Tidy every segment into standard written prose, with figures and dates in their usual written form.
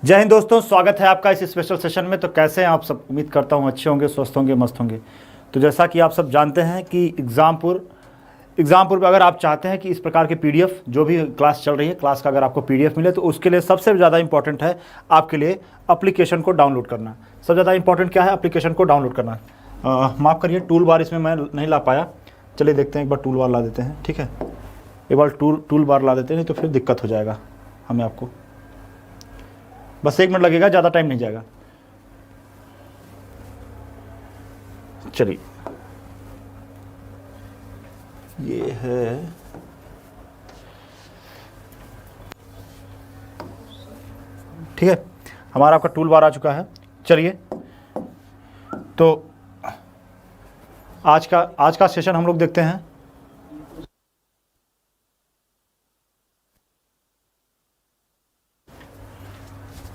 जय हिंद दोस्तों, स्वागत है आपका इस स्पेशल सेशन में। तो कैसे हैं आप सब? उम्मीद करता हूं अच्छे होंगे, स्वस्थ होंगे, मस्त होंगे। तो जैसा कि आप सब जानते हैं कि एग्ज़ामपुर में अगर आप चाहते हैं कि इस प्रकार के पीडीएफ जो भी क्लास चल रही है, क्लास का अगर आपको पीडीएफ मिले तो उसके लिए सबसे ज़्यादा इंपॉर्टेंट है आपके लिए एप्लीकेशन को डाउनलोड करना। सबसे ज़्यादा इंपॉर्टेंट क्या है? एप्लीकेशन को डाउनलोड करना। माफ़ करिए, टूल बार इसमें मैं नहीं ला पाया। चलिए देखते हैं, एक बार टूल बार ला देते हैं। ठीक है, एक बार टूल बार ला देते हैं, नहीं तो फिर दिक्कत हो जाएगा हमें। आपको बस 1 मिनट लगेगा, ज़्यादा टाइम नहीं जाएगा। चलिए, ये है ठीक है, हमारा आपका टूल बार आ चुका है। चलिए, तो आज का सेशन हम लोग देखते हैं।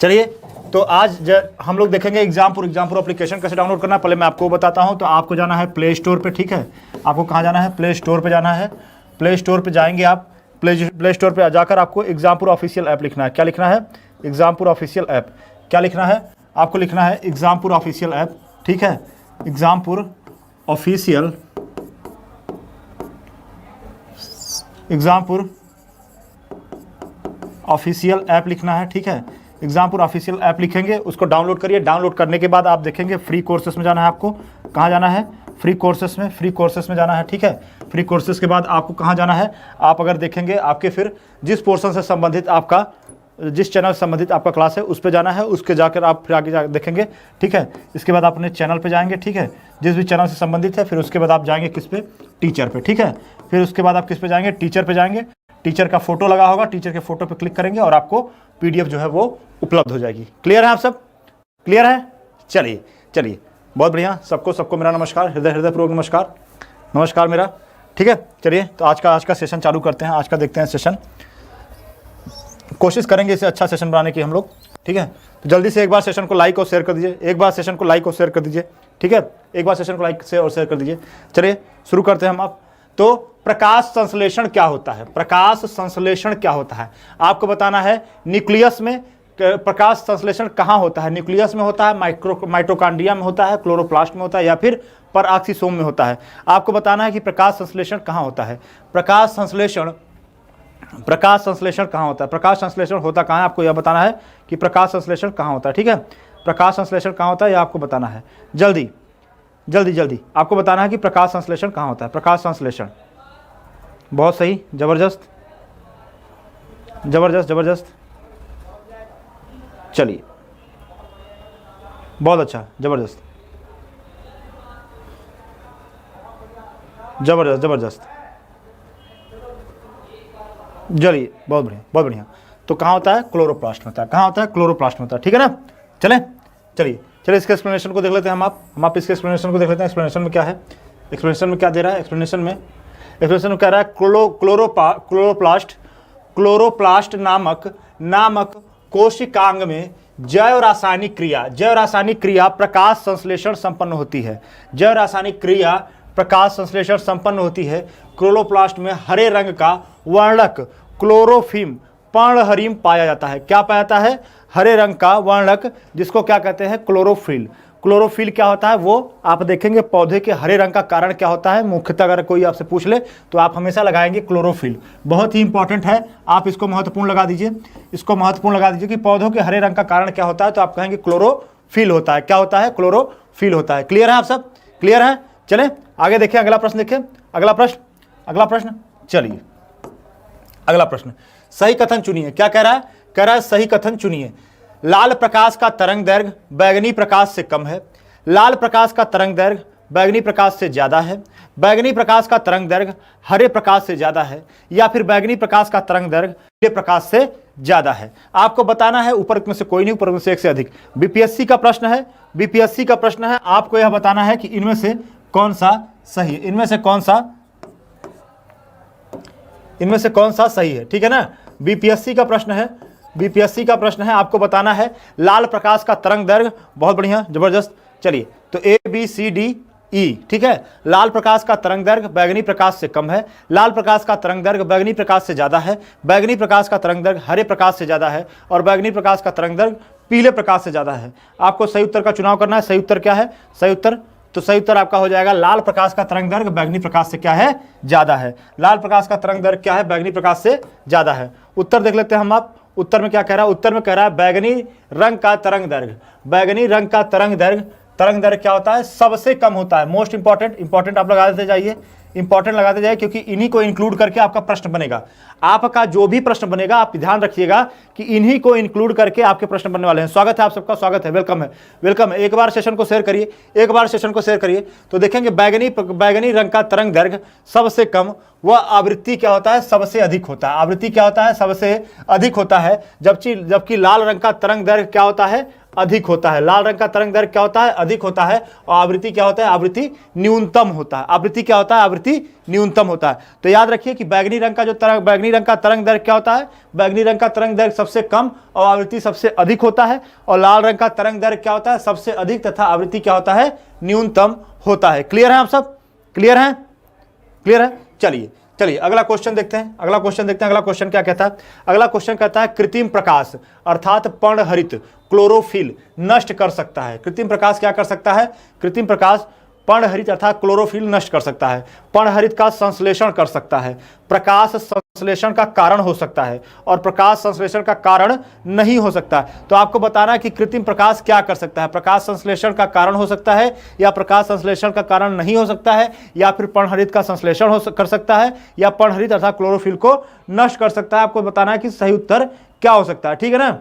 चलिए, तो आज हम लोग देखेंगे एग्जामपुर एप्लीकेशन कैसे डाउनलोड करना है। पहले मैं आपको बताता हूं। तो आपको जाना है प्ले स्टोर पे। ठीक है, आपको कहां जाना है? प्ले स्टोर पे जाना है। प्ले स्टोर पे जाएंगे आप। प्ले स्टोर पे जाकर आपको एग्जामपुर ऑफिशियल ऐप लिखना है। क्या लिखना है? Exampur official app. क्या लिखना है? आपको लिखना है एग्जामपुर ऑफिशियल ऐप। ठीक है, एग्जामपुर ऑफिशियल ऐप लिखना है। ठीक है, एग्जामपुर ऑफिशियल ऐप लिखेंगे, उसको डाउनलोड करिए। डाउनलोड करने के बाद आप देखेंगे फ्री कोर्सेस में जाना है। आपको कहाँ जाना है? फ्री कोर्सेस में जाना है। ठीक है, फ्री कोर्सेस के बाद आपको कहाँ जाना है? आप अगर देखेंगे आपके फिर जिस पोर्शन से संबंधित आपका, जिस चैनल से संबंधित आपका क्लास है उस पर जाना है। उसके जाकर आप फिर आगे जा देखेंगे। ठीक है, इसके बाद आप अपने चैनल पे जाएंगे। ठीक है, जिस भी चैनल से संबंधित है। फिर उसके बाद आप जाएंगे किस पे? टीचर पे। ठीक है, फिर उसके बाद आप किस पे जाएंगे? टीचर पे जाएंगे। टीचर का फोटो लगा होगा, टीचर के फोटो पे क्लिक करेंगे और आपको पीडीएफ जो है वो उपलब्ध हो जाएगी। क्लियर है? आप सब क्लियर है? चलिए, बहुत बढ़िया। सबको मेरा नमस्कार, हृदयपूर्वक नमस्कार मेरा। ठीक है, चलिए, तो आज का सेशन चालू करते हैं। आज का देखते हैं सेशन। कोशिश करेंगे इसे अच्छा सेशन बनाने की हम लोग। ठीक है, तो जल्दी से एक बार सेशन को लाइक और शेयर कर दीजिए। ठीक है, एक बार सेशन को लाइक से और शेयर कर दीजिए। चलिए, शुरू करते हैं हम आप। तो प्रकाश संश्लेषण क्या होता है? आपको बताना है न्यूक्लियस में प्रकाश संश्लेषण कहाँ होता है। न्यूक्लियस में होता है, माइटोकॉन्ड्रिया में होता है, क्लोरोप्लास्ट में होता है, या फिर परऑक्सीसोम में होता है। आपको बताना है कि प्रकाश संश्लेषण कहाँ होता है। प्रकाश संश्लेषण कहाँ होता है? प्रकाश संश्लेषण होता कहाँ है? आपको यह बताना है कि प्रकाश संश्लेषण कहाँ होता है। ठीक है, प्रकाश संश्लेषण कहाँ होता है यह आपको बताना है। जल्दी आपको बताना है कि प्रकाश संश्लेषण कहाँ होता है। प्रकाश संश्लेषण, बहुत सही, जबरदस्त। चलिए, बहुत अच्छा, जबरदस्त। चलिए, बहुत बढ़िया। तो कहाँ होता है? क्लोरोप्लास्ट में होता है। कहाँ होता है? क्लोरोप्लास्ट में होता है। ठीक है ना? चलिए इसके एक्सप्लेनेशन को देख लेते हैं हम आप इसके एक्सप्लेनेशन को देख लेते हैं। एक्सप्लेनेशन में क्या है? एक्सप्लेनेशन में क्या दे रहा है? एक्सप्लेनेशन में कह रहा है क्लोरोप्लास्ट नामक कोशिकांग में जैव रासायनिक क्रिया प्रकाश संश्लेषण संपन्न होती है। क्लोरोप्लास्ट में हरे रंग का वर्णक क्लोरोफिम पर्णहरिम पाया जाता है। क्या पाया जाता है? हरे रंग का वर्णक, जिसको क्या कहते हैं? क्लोरोफिल क्या होता है? वो आप देखेंगे पौधे के हरे रंग का कारण क्या होता है। मुख्यतः अगर कोई आपसे पूछ ले तो आप हमेशा लगाएंगे क्लोरोफिल। बहुत ही इंपॉर्टेंट है, आप इसको महत्वपूर्ण लगा दीजिए कि पौधों के हरे रंग का कारण क्या होता है। तो आप कहेंगे क्लोरोफिल होता है। क्या होता है? क्लोरोफिल होता है। क्लियर है? आप सब क्लियर है? चलें आगे देखिए, अगला प्रश्न देखिए। अगला प्रश्न चलिए, अगला प्रश्न, सही कथन चुनिए। क्या कह रहा है? सही कथन चुनिए। लाल प्रकाश का तरंग दैर्घ्य बैंगनी प्रकाश से कम है। लाल प्रकाश का तरंग दैर्घ्य बैंगनी प्रकाश से ज्यादा है। बैंगनी प्रकाश का तरंग दैर्घ्य हरे प्रकाश से ज्यादा है, या फिर बैंगनी प्रकाश का तरंग दैर्घ्य नीले प्रकाश से ज्यादा है। आपको बताना है, ऊपर में से कोई नहीं, ऊपर में से एक से अधिक। बीपीएससी का प्रश्न है। आपको यह बताना है कि इनमें से कौन सा सही है। इनमें से कौन सा सही है। ठीक है ना? बीपीएससी का प्रश्न है। आपको बताना है लाल प्रकाश का तरंग दैर्घ्य। बहुत बढ़िया, जबरदस्त। चलिए, तो ई, ठीक है। लाल प्रकाश का तरंग दैर्घ्य बैगनी प्रकाश से कम है, लाल प्रकाश का तरंग दैर्घ्य बैगनी प्रकाश से ज्यादा है, बैगनी प्रकाश का तरंग दैर्घ्य हरे प्रकाश से ज्यादा है और बैगनी प्रकाश का तरंग दैर्घ्य पीले प्रकाश से ज्यादा है। आपको सही उत्तर का चुनाव करना है। सही उत्तर क्या है? सही उत्तर आपका हो जाएगा लाल प्रकाश का तरंग दैर्घ्य बैगनी प्रकाश से क्या है? ज्यादा है। लाल प्रकाश का तरंग दैर्घ्य क्या है? बैगनी प्रकाश से ज्यादा है। उत्तर देख लेते हैं हम। आप उत्तर में क्या कह रहा है? उत्तर में कह रहा है बैगनी रंग का तरंग दैर्घ्य, बैगनी रंग का तरंग दैर्घ्य क्या होता है? सबसे कम होता है। मोस्ट इंपॉर्टेंट आप लगा देते जाइए, इंपॉर्टेंट लगाते जाइए, क्योंकि इन्हीं को इंक्लूड करके आपका प्रश्न बनेगा। आपका जो भी प्रश्न बनेगा आप ध्यान रखिएगा कि इन्हीं को इंक्लूड करके आपके प्रश्न बनने वाले हैं। स्वागत है आप सबका, स्वागत है, वेलकम है, वेलकम है। एक बार सेशन को शेयर करिए, तो देखेंगे बैगनी रंग का तरंग दैर्घ्य सबसे कम, वह आवृत्ति क्या होता है? सबसे अधिक होता है। आवृत्ति क्या होता है? सबसे अधिक होता है। जबकि लाल रंग का तरंग दैर्घ्य क्या होता है? अधिक होता है। लाल रंग का तरंग दैर्घ्य क्या होता है? अधिक होता है। और आवृत्ति क्या होता है? आवृत्ति न्यूनतम होता है। आवृत्ति क्या होता है? आवृत्ति न्यूनतम होता है। तो याद रखिए कि बैगनी रंग का तरंग दैर्घ्य क्या होता है? बैगनी रंग का तरंग दैर्घ्य सबसे कम और आवृत्ति सबसे अधिक होता है। और लाल रंग का तरंग दैर्घ्य क्या होता है? सबसे अधिक तथा आवृत्ति क्या होता है? न्यूनतम होता है। क्लियर है आप सब? क्लियर है? चलिए अगला क्वेश्चन देखते हैं। अगला क्वेश्चन क्या कहता है? अगला क्वेश्चन कहता है कृत्रिम प्रकाश अर्थात पर्णहरित क्लोरोफिल नष्ट कर सकता है। कृत्रिम प्रकाश क्या कर सकता है? कृत्रिम प्रकाश पर्णहरित अर्थात क्लोरोफिल नष्ट कर सकता है, पर्णहरित का संश्लेषण कर सकता है, प्रकाश संश्लेषण का कारण हो सकता है और प्रकाश संश्लेषण का कारण नहीं हो सकता। तो आपको बताना है कि कृत्रिम प्रकाश क्या कर सकता है? प्रकाश संश्लेषण का कारण हो सकता है या प्रकाश संश्लेषण का कारण नहीं हो सकता है, या फिर पर्णहरित का संश्लेषण कर सकता है, या पर्णहरित अर्थात क्लोरोफिल को नष्ट कर सकता है। आपको बताना है कि सही उत्तर क्या हो सकता है। ठीक है ना?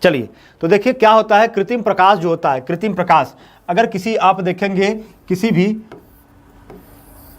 चलिए तो देखिए क्या होता है। कृत्रिम प्रकाश जो होता है, कृत्रिम प्रकाश, अगर आप देखेंगे किसी भी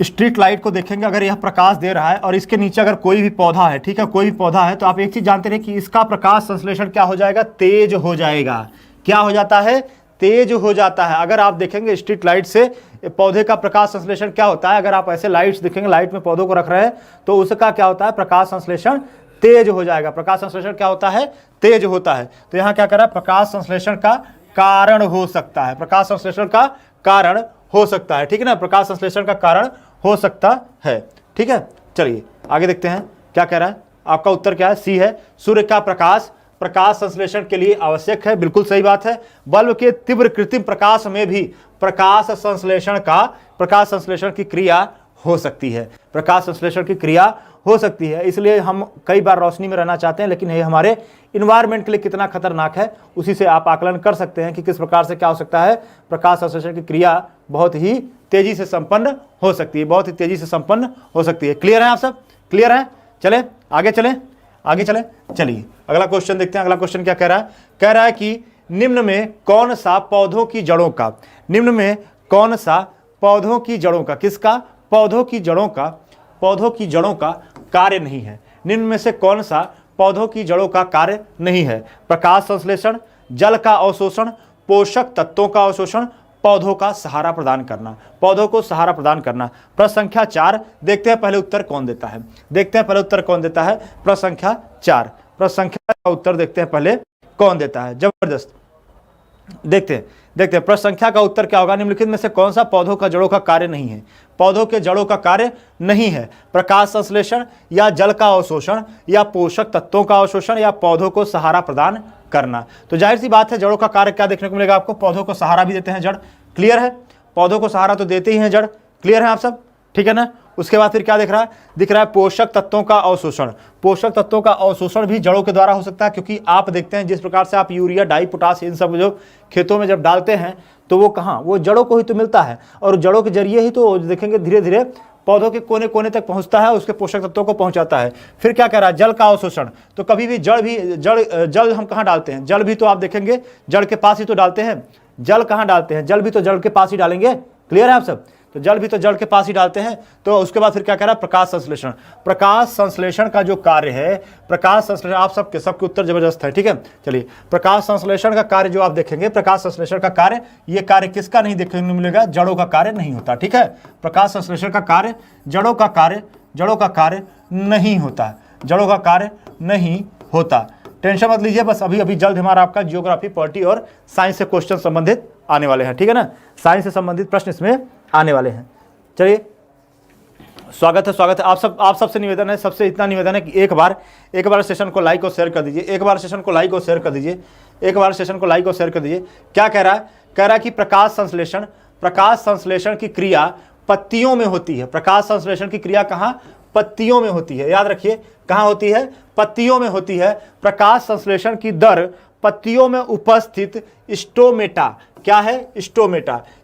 स्ट्रीट लाइट को देखेंगे, अगर यह प्रकाश दे रहा है और इसके नीचे अगर कोई भी पौधा है, ठीक है, कोई भी पौधा है, तो आप एक चीज जानते रहे कि इसका प्रकाश संश्लेषण क्या हो जाएगा? तेज हो जाएगा। क्या हो जाता है? तेज हो जाता है। अगर आप देखेंगे स्ट्रीट लाइट से पौधे का प्रकाश संश्लेषण क्या होता है, अगर आप ऐसे लाइट्स देखेंगे, लाइट में पौधों को रख रहे हैं, तो उसका क्या होता है? प्रकाश संश्लेषण तेज हो जाएगा। प्रकाश संश्लेषण क्या होता है? तेज होता है। तो यहाँ क्या कर रहा है? प्रकाश संश्लेषण का कारण हो सकता है। प्रकाश संश्लेषण का कारण हो सकता है। ठीक है ना? प्रकाश संश्लेषण का कारण हो सकता है। ठीक है, चलिए आगे देखते हैं क्या कह रहा है। आपका उत्तर क्या है? सी है। सूर्य का प्रकाश प्रकाश संश्लेषण के लिए आवश्यक है। बिल्कुल सही बात है। बल्ब के तीव्र कृत्रिम प्रकाश में भी प्रकाश संश्लेषण की क्रिया हो सकती है। प्रकाश संश्लेषण की क्रिया हो सकती है। इसलिए हम कई बार रोशनी में रहना चाहते हैं, लेकिन ये हमारे इन्वायरमेंट के लिए कितना खतरनाक है, उसी से आप आकलन कर सकते हैं कि किस प्रकार से क्या हो सकता है। प्रकाश संश्लेषण की क्रिया बहुत ही तेजी से संपन्न हो सकती है, बहुत ही तेजी से संपन्न हो सकती है। क्लियर है आप सब? क्लियर है? चले आगे चले। चलिए अगला क्वेश्चन देखते हैं। अगला क्वेश्चन क्या कह रहा है? कह रहा है कि निम्न में कौन सा पौधों की जड़ों का, निम्न में कौन सा पौधों की जड़ों का, किसका? पौधों की जड़ों का कार्य नहीं है। निम्न में से कौन सा पौधों की जड़ों का कार्य नहीं है? प्रकाश संश्लेषण, जल का अवशोषण, पोषक तत्वों का अवशोषण, पौधों का सहारा प्रदान करना। पौधों को सहारा प्रदान करना। प्रश्न संख्या 4 देखते हैं पहले उत्तर कौन देता है। प्रश्न संख्या 4, प्रश्न संख्या का उत्तर देखते हैं पहले कौन देता है। जबरदस्त, देखते हैं प्रश्न संख्या का उत्तर क्या होगा। निम्नलिखित में से कौन सा पौधों का जड़ों का कार्य नहीं है? पौधों के जड़ों का कार्य नहीं है प्रकाश संश्लेषण, या जल का अवशोषण, या पोषक तत्वों का अवशोषण, या पौधों को सहारा प्रदान करना। तो जाहिर सी बात है जड़ों का कार्य क्या देखने को मिलेगा आपको? पौधों को सहारा भी देते हैं जड़। क्लियर है? पौधों को सहारा तो देते ही हैं जड़। क्लियर है आप सब? ठीक है ना? उसके बाद फिर क्या दिख रहा है? पोषक तत्वों का अवशोषण। पोषक तत्वों का अवशोषण भी जड़ों के द्वारा हो सकता है, क्योंकि आप देखते हैं जिस प्रकार से आप यूरिया, डाई, पोटाश इन सब जो खेतों में जब डालते हैं तो वो कहाँ, वो जड़ों को ही तो मिलता है, और जड़ों के जरिए ही तो देखेंगे धीरे धीरे पौधों के कोने कोने तक पहुंचता है, उसके पोषक तत्वों को पहुंचाता है। फिर क्या कह रहा है? जल का अवशोषण। तो कभी भी जल हम कहाँ डालते हैं? जल भी तो आप देखेंगे जड़ के पास ही तो डालते हैं। जल कहाँ डालते हैं? जल भी तो जड़ के पास ही डालेंगे। क्लियर है आप सब? तो जल भी तो जड़ के पास ही डालते हैं। तो उसके बाद फिर क्या कह रहा है? प्रकाश संश्लेषण। प्रकाश संश्लेषण का जो कार्य है, प्रकाश संश्लेषण, आप सबके उत्तर जबरदस्त है। ठीक है, चलिए प्रकाश संश्लेषण का कार्य जो आप देखेंगे, प्रकाश संश्लेषण का कार्य, ये कार्य किसका नहीं देखने को मिलेगा? जड़ों का कार्य नहीं होता। ठीक है, प्रकाश संश्लेषण का कार्य, जड़ों का कार्य नहीं होता। जड़ों का कार्य नहीं होता। टेंशन मत लीजिए, बस अभी जल्द हमारा आपका जियोग्राफी, पॉलिटी और साइंस से क्वेश्चन संबंधित आने वाले हैं, ठीक है ना, साइंस से संबंधित प्रश्न इसमें आने वाले हैं। चलिए, स्वागत है आप सबसे निवेदन है, सबसे इतना निवेदन है कि एक बार सेशन को लाइक और शेयर कर दीजिए, एक बार सेशन को लाइक और शेयर कर दीजिए, एक बार सेशन को लाइक और शेयर कर दीजिए। क्या कह रहा है? कह रहा है कि प्रकाश संश्लेषण की क्रिया पत्तियों में होती है। प्रकाश संश्लेषण की क्रिया कहाँ? पत्तियों में होती है। याद रखिए, कहाँ होती है? पत्तियों में होती है। प्रकाश संश्लेषण की दर पत्तियों में उपस्थित स्टोमेटा, क्या है?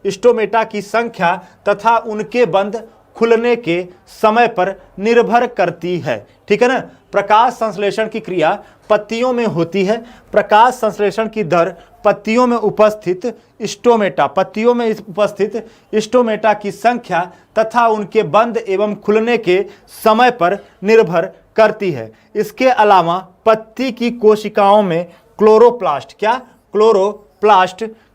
स्टोमेटा की संख्या तथा उनके बंद खुलने के समय पर निर्भर करती है, ठीक है ना। प्रकाश संश्लेषण की क्रिया पत्तियों में होती है। प्रकाश संश्लेषण की दर पत्तियों में उपस्थित स्टोमेटा की संख्या तथा उनके बंद एवं खुलने के समय पर निर्भर करती है। इसके अलावा पत्ती की कोशिकाओं में क्लोरोप्लास्ट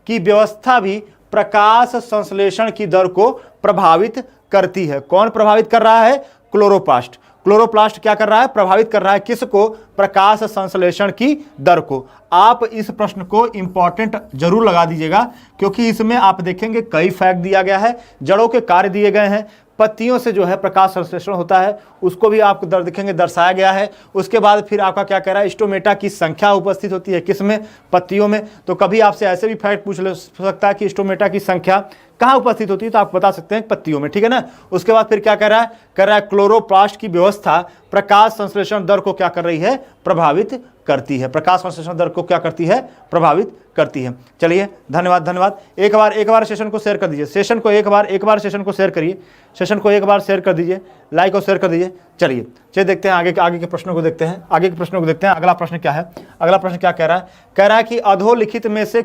की व्यवस्था भी प्रकाश संश्लेषण की दर को प्रभावित करती है। कौन प्रभावित कर रहा है? क्लोरोप्लास्ट क्या कर रहा है? प्रभावित कर रहा है किसको? प्रकाश संश्लेषण की दर को। आप इस प्रश्न को इंपॉर्टेंट जरूर लगा दीजिएगा, क्योंकि इसमें आप देखेंगे कई फैक्ट दिया गया है, जड़ों के कार्य दिए गए हैं, पत्तियों से जो है प्रकाश संश्लेषण होता है उसको भी आपको देखेंगे दर्शाया गया है। उसके बाद फिर आपका क्या कह रहा है? स्टोमेटा की संख्या उपस्थित होती है किसमें? पत्तियों में। तो कभी आपसे ऐसे भी फैक्ट पूछ सकता है कि स्टोमेटा की संख्या कहाँ उपस्थित होती है, तो आप बता सकते हैं पत्तियों में, ठीक है ना। उसके बाद फिर क्या कह रहा है? कह रहा है क्लोरोप्लास्ट की व्यवस्था प्रकाश संश्लेषण दर को क्या कर रही है? प्रभावित करती है। प्रकाश संश्लेषण दर को क्या करती है? प्रभावित करती है। चलिए, धन्यवाद। एक बार सेशन को शेयर कर दीजिए, सेशन को एक बार सेशन को शेयर करिए, सेशन को एक बार शेयर कर दीजिए, लाइक और शेयर कर दीजिए। चलिए देखते हैं आगे के प्रश्नों को देखते हैं। अगला प्रश्न क्या है? अगला प्रश्न क्या कह रहा है? कह रहा है कि अधोलिखित में से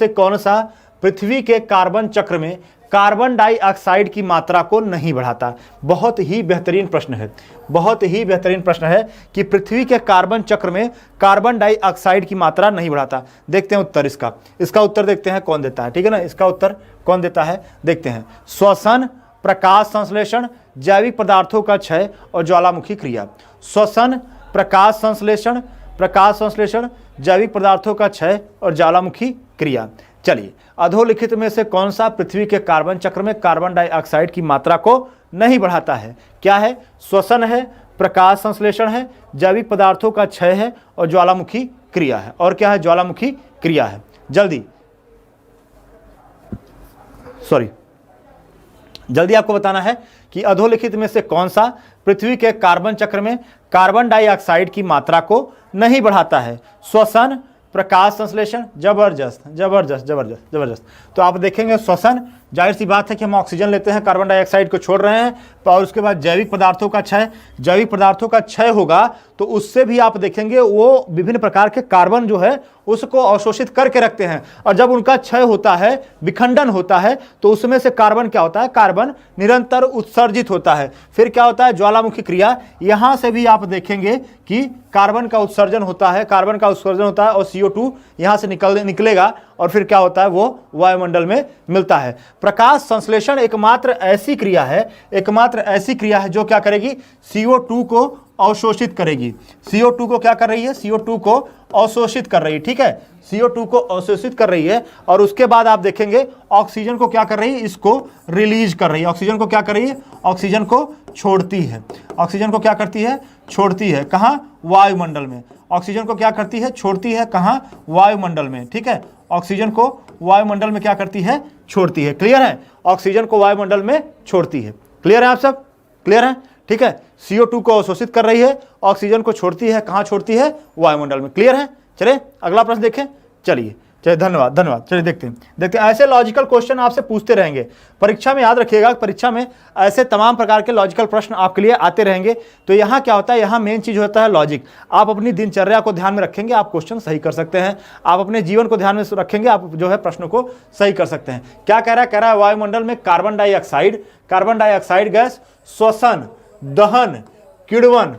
कौन सा पृथ्वी के कार्बन चक्र में कार्बन डाइऑक्साइड की मात्रा को नहीं बढ़ाता? बहुत ही बेहतरीन प्रश्न है कि पृथ्वी के कार्बन चक्र में कार्बन डाइऑक्साइड की मात्रा नहीं बढ़ाता। देखते हैं उत्तर इसका उत्तर देखते हैं कौन देता है, ठीक है ना। इसका उत्तर कौन देता है देखते हैं। श्वसन, प्रकाश संश्लेषण, जैविक पदार्थों का क्षय और ज्वालामुखी क्रिया। श्वसन, प्रकाश संश्लेषण, जैविक पदार्थों का क्षय और ज्वालामुखी क्रिया। चलिए, अधोलिखित में से कौन सा पृथ्वी के कार्बन चक्र में कार्बन डाइऑक्साइड की मात्रा को नहीं बढ़ाता है? क्या है? श्वसन है, प्रकाश संश्लेषण है, जैविक पदार्थों का क्षय है और ज्वालामुखी क्रिया है। और क्या है? ज्वालामुखी क्रिया है। जल्दी आपको बताना है कि अधोलिखित में से कौन सा पृथ्वी के कार्बन चक्र में कार्बन डाइऑक्साइड की मात्रा को नहीं बढ़ाता है? श्वसन, प्रकाश संश्लेषण, जबरदस्त। तो आप देखेंगे श्वसन, जाहिर सी बात है कि हम ऑक्सीजन लेते हैं, कार्बन डाइऑक्साइड को छोड़ रहे हैं, और उसके बाद जैविक पदार्थों का क्षय होगा तो उससे भी आप देखेंगे वो विभिन्न प्रकार के कार्बन जो है उसको अवशोषित करके रखते हैं, और जब उनका क्षय होता है, विखंडन होता है, तो उसमें से कार्बन क्या होता है? कार्बन निरंतर उत्सर्जित होता है। फिर क्या होता है? ज्वालामुखी क्रिया। यहां से भी आप देखेंगे कि कार्बन का उत्सर्जन होता है और CO2 यहां से निकलेगा और फिर क्या होता है? वो वायुमंडल में मिलता है। प्रकाश संश्लेषण एकमात्र ऐसी क्रिया है जो क्या करेगी? CO2 को अवशोषित करेगी। CO2 को क्या कर रही है? CO2 को अवशोषित कर रही है, ठीक है। CO2 को अवशोषित कर रही है और उसके बाद आप देखेंगे ऑक्सीजन को क्या कर रही है? इसको रिलीज कर रही है। ऑक्सीजन को क्या कर रही है? ऑक्सीजन को छोड़ती है। ऑक्सीजन को क्या करती है? छोड़ती है। कहाँ? वायुमंडल में। ऑक्सीजन को क्या करती है? छोड़ती है। कहाँ? वायुमंडल में, ठीक है। ऑक्सीजन को वायुमंडल में क्या करती है? छोड़ती है। क्लियर है? ऑक्सीजन को वायुमंडल में छोड़ती है। क्लियर है? आप सब क्लियर है? ठीक है। CO2 को अवशोषित कर रही है, ऑक्सीजन को छोड़ती है। कहाँ छोड़ती है? वायुमंडल में। क्लियर है? चलिए अगला प्रश्न देखें। चलिए धन्यवाद। चलिए देखते हैं। ऐसे लॉजिकल क्वेश्चन आपसे पूछते रहेंगे परीक्षा में। याद रखिएगा, परीक्षा में ऐसे तमाम प्रकार के लॉजिकल प्रश्न आपके लिए आते रहेंगे। तो यहाँ क्या होता है? यहाँ मेन चीज होता है लॉजिक। आप अपनी दिनचर्या को ध्यान में रखेंगे, आप क्वेश्चन सही कर सकते हैं। आप अपने जीवन को ध्यान में रखेंगे, आप जो है प्रश्नों को सही कर सकते हैं। क्या कह रहा है? वायुमंडल में कार्बन डाइऑक्साइड गैस श्वसन, दहन, किण्वन,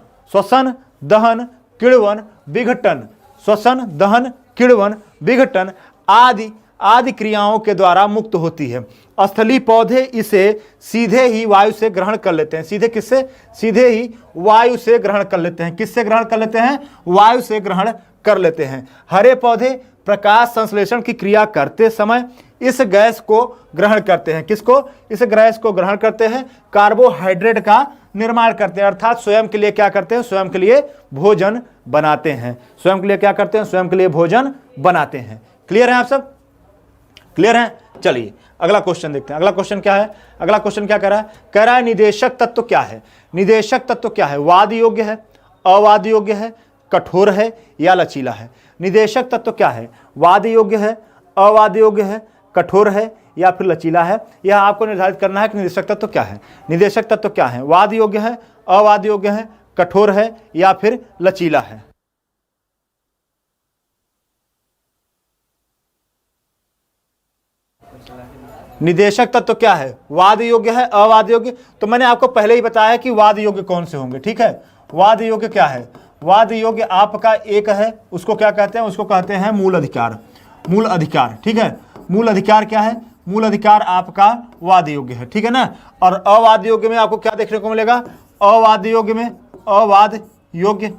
विघटन, आदि आदि क्रियाओं के द्वारा मुक्त होती है। स्थलीय पौधे इसे सीधे ही वायु से ग्रहण कर लेते हैं। सीधे किससे? सीधे ही वायु से ग्रहण कर लेते हैं। किससे ग्रहण कर लेते हैं? वायु से ग्रहण कर लेते हैं। हरे पौधे प्रकाश संश्लेषण की क्रिया करते समय इस गैस को ग्रहण करते हैं। किसको? इस गैस को ग्रहण करते हैं, कार्बोहाइड्रेट का निर्माण करते हैं, अर्थात स्वयं के लिए क्या करते हैं? स्वयं के लिए भोजन बनाते हैं। स्वयं के लिए क्या करते हैं? स्वयं के लिए भोजन बनाते हैं। क्लियर है आप सब? क्लियर है? चलिए अगला क्वेश्चन देखते हैं। अगला क्वेश्चन क्या है? अगला क्वेश्चन क्या कह रहा है? कह रहा है निदेशक तत्व क्या है? निदेशक तत्व क्या है? वाद योग्य है, अवाद योग्य है, कठोर है या लचीला है? निदेशक तत्व क्या है? वाद योग्य है, अवाद योग्य है, कठोर है या फिर लचीला है? यह आपको निर्धारित करना है कि निदेशक तत्व क्या है। निदेशक तत्व क्या है? वाद योग्य है, अवाद योग्य है, कठोर है या फिर लचीला है? निदेशक तत्व क्या है? वाद योग्य है, अवाद योग्य? तो मैंने आपको पहले ही बताया कि वाद योग्य कौन से होंगे। ठीक है, वाद योग्य क्या है? वाद योग्य आपका एक है, उसको क्या कहते हैं? उसको कहते हैं मूल अधिकार। मूल अधिकार, ठीक है। मूल अधिकार क्या है? मूल अधिकार आपका वाद योग्य है, ठीक है ना। और अवाद योग्य में आपको क्या देखने को मिलेगा? अवाद योग्य में अवाद योग्य,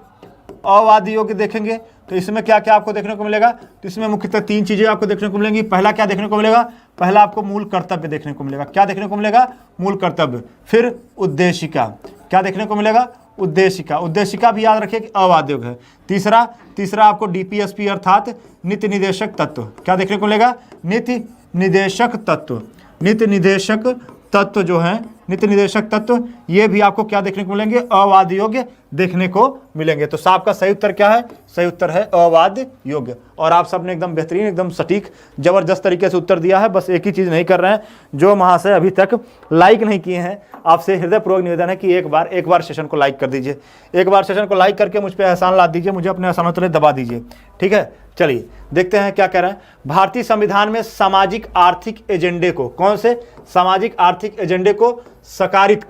अवाद योग्य देखेंगे तो इसमें क्या क्या आपको देखने को मिलेगा? तो इसमें मुख्यतः तीन चीजें आपको देखने को मिलेंगी। पहला क्या देखने को मिलेगा? पहला आपको मूल कर्तव्य देखने को मिलेगा। क्या देखने को मिलेगा? मूल कर्तव्य। फिर उद्देशिका, क्या देखने को मिलेगा? उद्देशिका। उद्देशिका भी याद रखिए कि अवाद योग्य है। तीसरा आपको डीपीएसपी अर्थात नीति निदेशक तत्व, क्या देखने को मिलेगा? नीति निदेशक तत्व। नीति निदेशक तत्व जो है, नीति निदेशक तत्व, ये भी आपको क्या देखने को मिलेंगे? अवाद योग्य देखने को मिलेंगे। तो साहब का सही उत्तर क्या है? सही उत्तर है अवाद योग्य। और आप सबने एकदम बेहतरीन, एकदम सटीक, जबरदस्त तरीके से उत्तर दिया है। बस एक ही चीज़ नहीं कर रहे हैं, जो महाशय अभी तक लाइक नहीं किए हैं, आपसे हृदयपूर्वक निवेदन है कि एक बार सेशन को लाइक कर दीजिए। एक बार सेशन को लाइक करके मुझ पर एहसान ला दीजिए, मुझे अपने एहसानों तले दबा दीजिए। ठीक है, चलिए देखते हैं क्या कह रहे हैं। भारतीय संविधान में सामाजिक आर्थिक एजेंडे को, कौन से सामाजिक आर्थिक एजेंडे को साकारित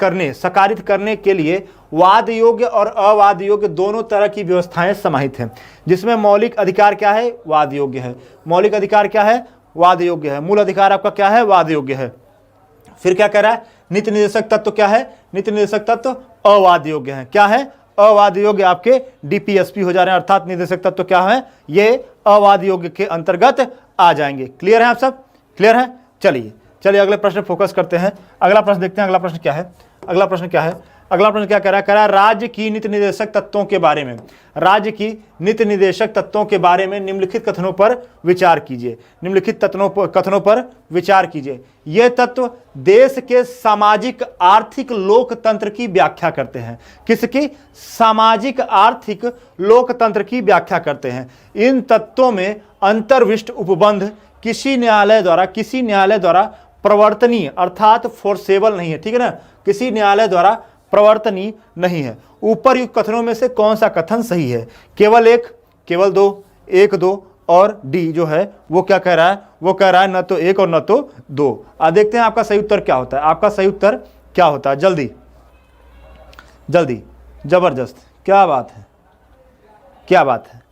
करने के लिए वाद योग्य और अवाद योग्य दोनों तरह की व्यवस्थाएं समाहित हैं। जिसमें मौलिक अधिकार क्या है? वाद योग्य है। मौलिक अधिकार क्या है? वाद योग्य है। मूल अधिकार आपका क्या है? वाद योग्य है। फिर क्या कह रहा है? नीति निदेशक तत्व क्या है? नीति निदेशक तत्व अवाद योग्य है। क्या है? अवाद योग्य आपके डीपीएसपी हो जा रहे हैं, अर्थात निदेशक तत्व क्या है? ये अवाद योग्य के अंतर्गत आ जाएंगे। क्लियर है आप सब? क्लियर है? चलिए अगले प्रश्न फोकस करते हैं। अगला प्रश्न देखते हैं। अगला प्रश्न क्या है? अगला प्रश्न क्या है? अगला प्रश्न क्या कह रहा है? राज्य की नीति निदेशक तत्वों के बारे में, राज्य की नीति निदेशक तत्वों के बारे में निम्नलिखित कथनों पर विचार कीजिए। निम्नलिखित कथनों पर विचार कीजिए। ये तत्व देश के सामाजिक आर्थिक लोकतंत्र की व्याख्या करते हैं। किसकी? सामाजिक आर्थिक लोकतंत्र की व्याख्या करते हैं। इन तत्वों में अंतर्विष्ट उपबंध किसी न्यायालय द्वारा प्रवर्तनीय अर्थात फोर्सेबल नहीं है। ठीक है ना, किसी न्यायालय द्वारा प्रवर्तनीय नहीं है। ऊपर्युक्त कथनों में से कौन सा कथन सही है? केवल एक, केवल दो, एक दो और डी जो है वो क्या कह रहा है? वो कह रहा है न तो एक और न तो दो। देखते हैं आपका सही उत्तर क्या होता है। आपका सही उत्तर क्या होता है? जल्दी जल्दी, जबरदस्त, क्या बात है, क्या बात है,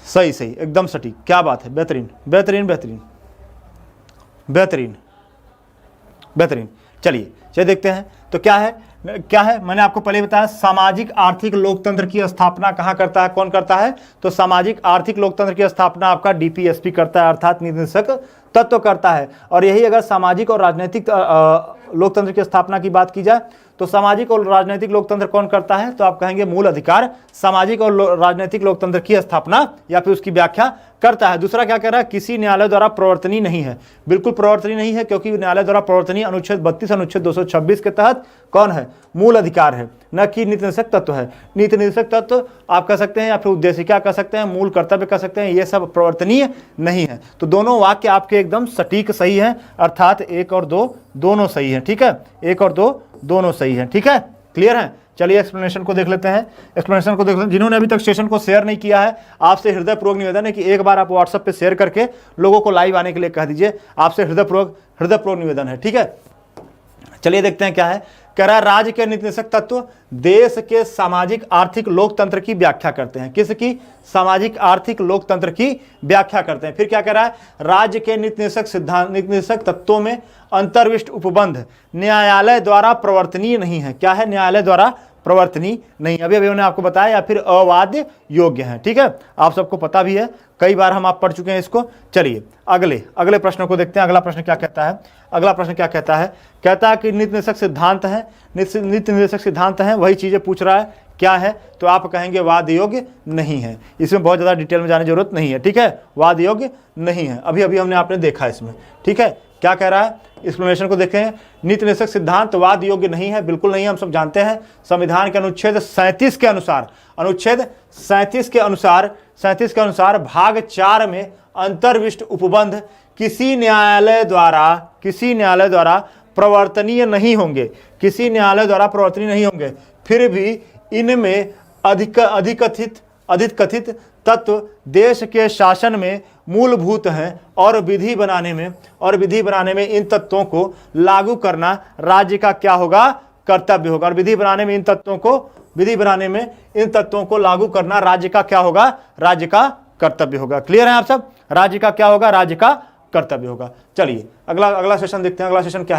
सही एकदम सटीक, क्या बात है, बेहतरीन बेहतरीन बेहतरीन बेहतरीन बेहतरीन। चलिए देखते हैं तो क्या है। मैंने आपको पहले बताया सामाजिक आर्थिक लोकतंत्र की स्थापना कहाँ करता है? कौन करता है? तो सामाजिक आर्थिक लोकतंत्र की स्थापना आपका डीपीएसपी करता है, अर्थात नीति निदेशक तत्व करता है। और यही अगर सामाजिक और राजनीतिक लोकतंत्र की स्थापना की बात की जाए तो सामाजिक और राजनीतिक लोकतंत्र कौन करता है? तो आप कहेंगे मूल अधिकार सामाजिक और राजनीतिक लोकतंत्र की स्थापना या फिर उसकी व्याख्या करता है। दूसरा क्या कह रहा है? किसी न्यायालय द्वारा प्रवर्तनीय नहीं है। बिल्कुल प्रवर्तनीय नहीं है, क्योंकि न्यायालय द्वारा प्रवर्तनीय अनुच्छेद 32 अनुच्छेद 226 के तहत कौन है? मूल अधिकार है, न कि नीति निदेशक तत्व है। नीति निदेशक तत्व आप कह सकते हैं या फिर उद्देशिका कह सकते हैं, मूल कर्तव्य कह सकते हैं, ये सब प्रवर्तनीय नहीं है। तो दोनों वाक्य आपके एकदम सटीक सही है, अर्थात एक और दो दोनों सही है। ठीक है, एक और दो दोनों सही है। ठीक है, क्लियर है? चलिए एक्सप्लेनेशन को देख लेते हैं। एक्सप्लेनेशन को देख लेते हैं। जिन्होंने अभी तक सेशन को शेयर नहीं किया है, आपसे हृदयपूर्वक निवेदन है कि एक बार आप व्हाट्सएप पे शेयर करके लोगों को लाइव आने के लिए कह दीजिए। आपसे हृदयपूर्वक निवेदन है। ठीक है, चलिए देखते हैं क्या है। कह रहा है राज्य के नीति निदेशक तत्व देश के सामाजिक आर्थिक लोकतंत्र की व्याख्या करते हैं। किसकी? सामाजिक आर्थिक लोकतंत्र की व्याख्या करते हैं। फिर क्या कह रहा है? राज्य के नीति निदेशक सिद्धांत नीति निदेशक तत्वों में अंतर्विष्ट उपबंध न्यायालय द्वारा प्रवर्तनीय नहीं है। क्या है? न्यायालय द्वारा प्रवर्तनीय नहीं। अभी अभी उन्होंने आपको बताया, या फिर अवाद्य योग्य है। ठीक है, आप सबको पता भी है, कई बार हम आप पढ़ चुके हैं इसको। चलिए अगले प्रश्न को देखते हैं। अगला प्रश्न क्या कहता है? अगला प्रश्न क्या कहता है? कहता है कि नीति निदेशक सिद्धांत है, नीति निदेशक सिद्धांत है, वही चीजें पूछ रहा है। क्या है? तो आप कहेंगे वाद योग्य नहीं है। इसमें बहुत ज्यादा डिटेल में जाने की जरूरत नहीं है। ठीक है, वाद योग्य नहीं है। अभी अभी हमने आपने देखा इसमें। ठीक है, क्या कह रहा है? एक्सप्लेनेशन को देखें। नीति निदेशक सिद्धांत वाद योग्य नहीं है, बिल्कुल नहीं, हम सब जानते हैं। संविधान के अनुच्छेद 37 के अनुसार, अनुच्छेद 37 के अनुसार भाग 4 में अंतर्विष्ट उपबंध किसी न्यायालय द्वारा प्रवर्तनीय नहीं होंगे, किसी न्यायालय द्वारा प्रवर्तनीय नहीं होंगे। फिर भी इनमें अधिकथित तत्व देश के शासन में मूलभूत हैं और विधि बनाने में इन तत्वों को लागू करना राज्य का क्या होगा? कर्तव्य होगा। और विधि बनाने में इन तत्वों को लागू करना राज्य का क्या होगा? राज्य का कर्तव्य होगा। क्लियर है आप सब? राज्य का क्या होगा? राज्य का कर्तव्य होगा। चलिए अगला सेशन देखते हैं। अगला सेशन क्या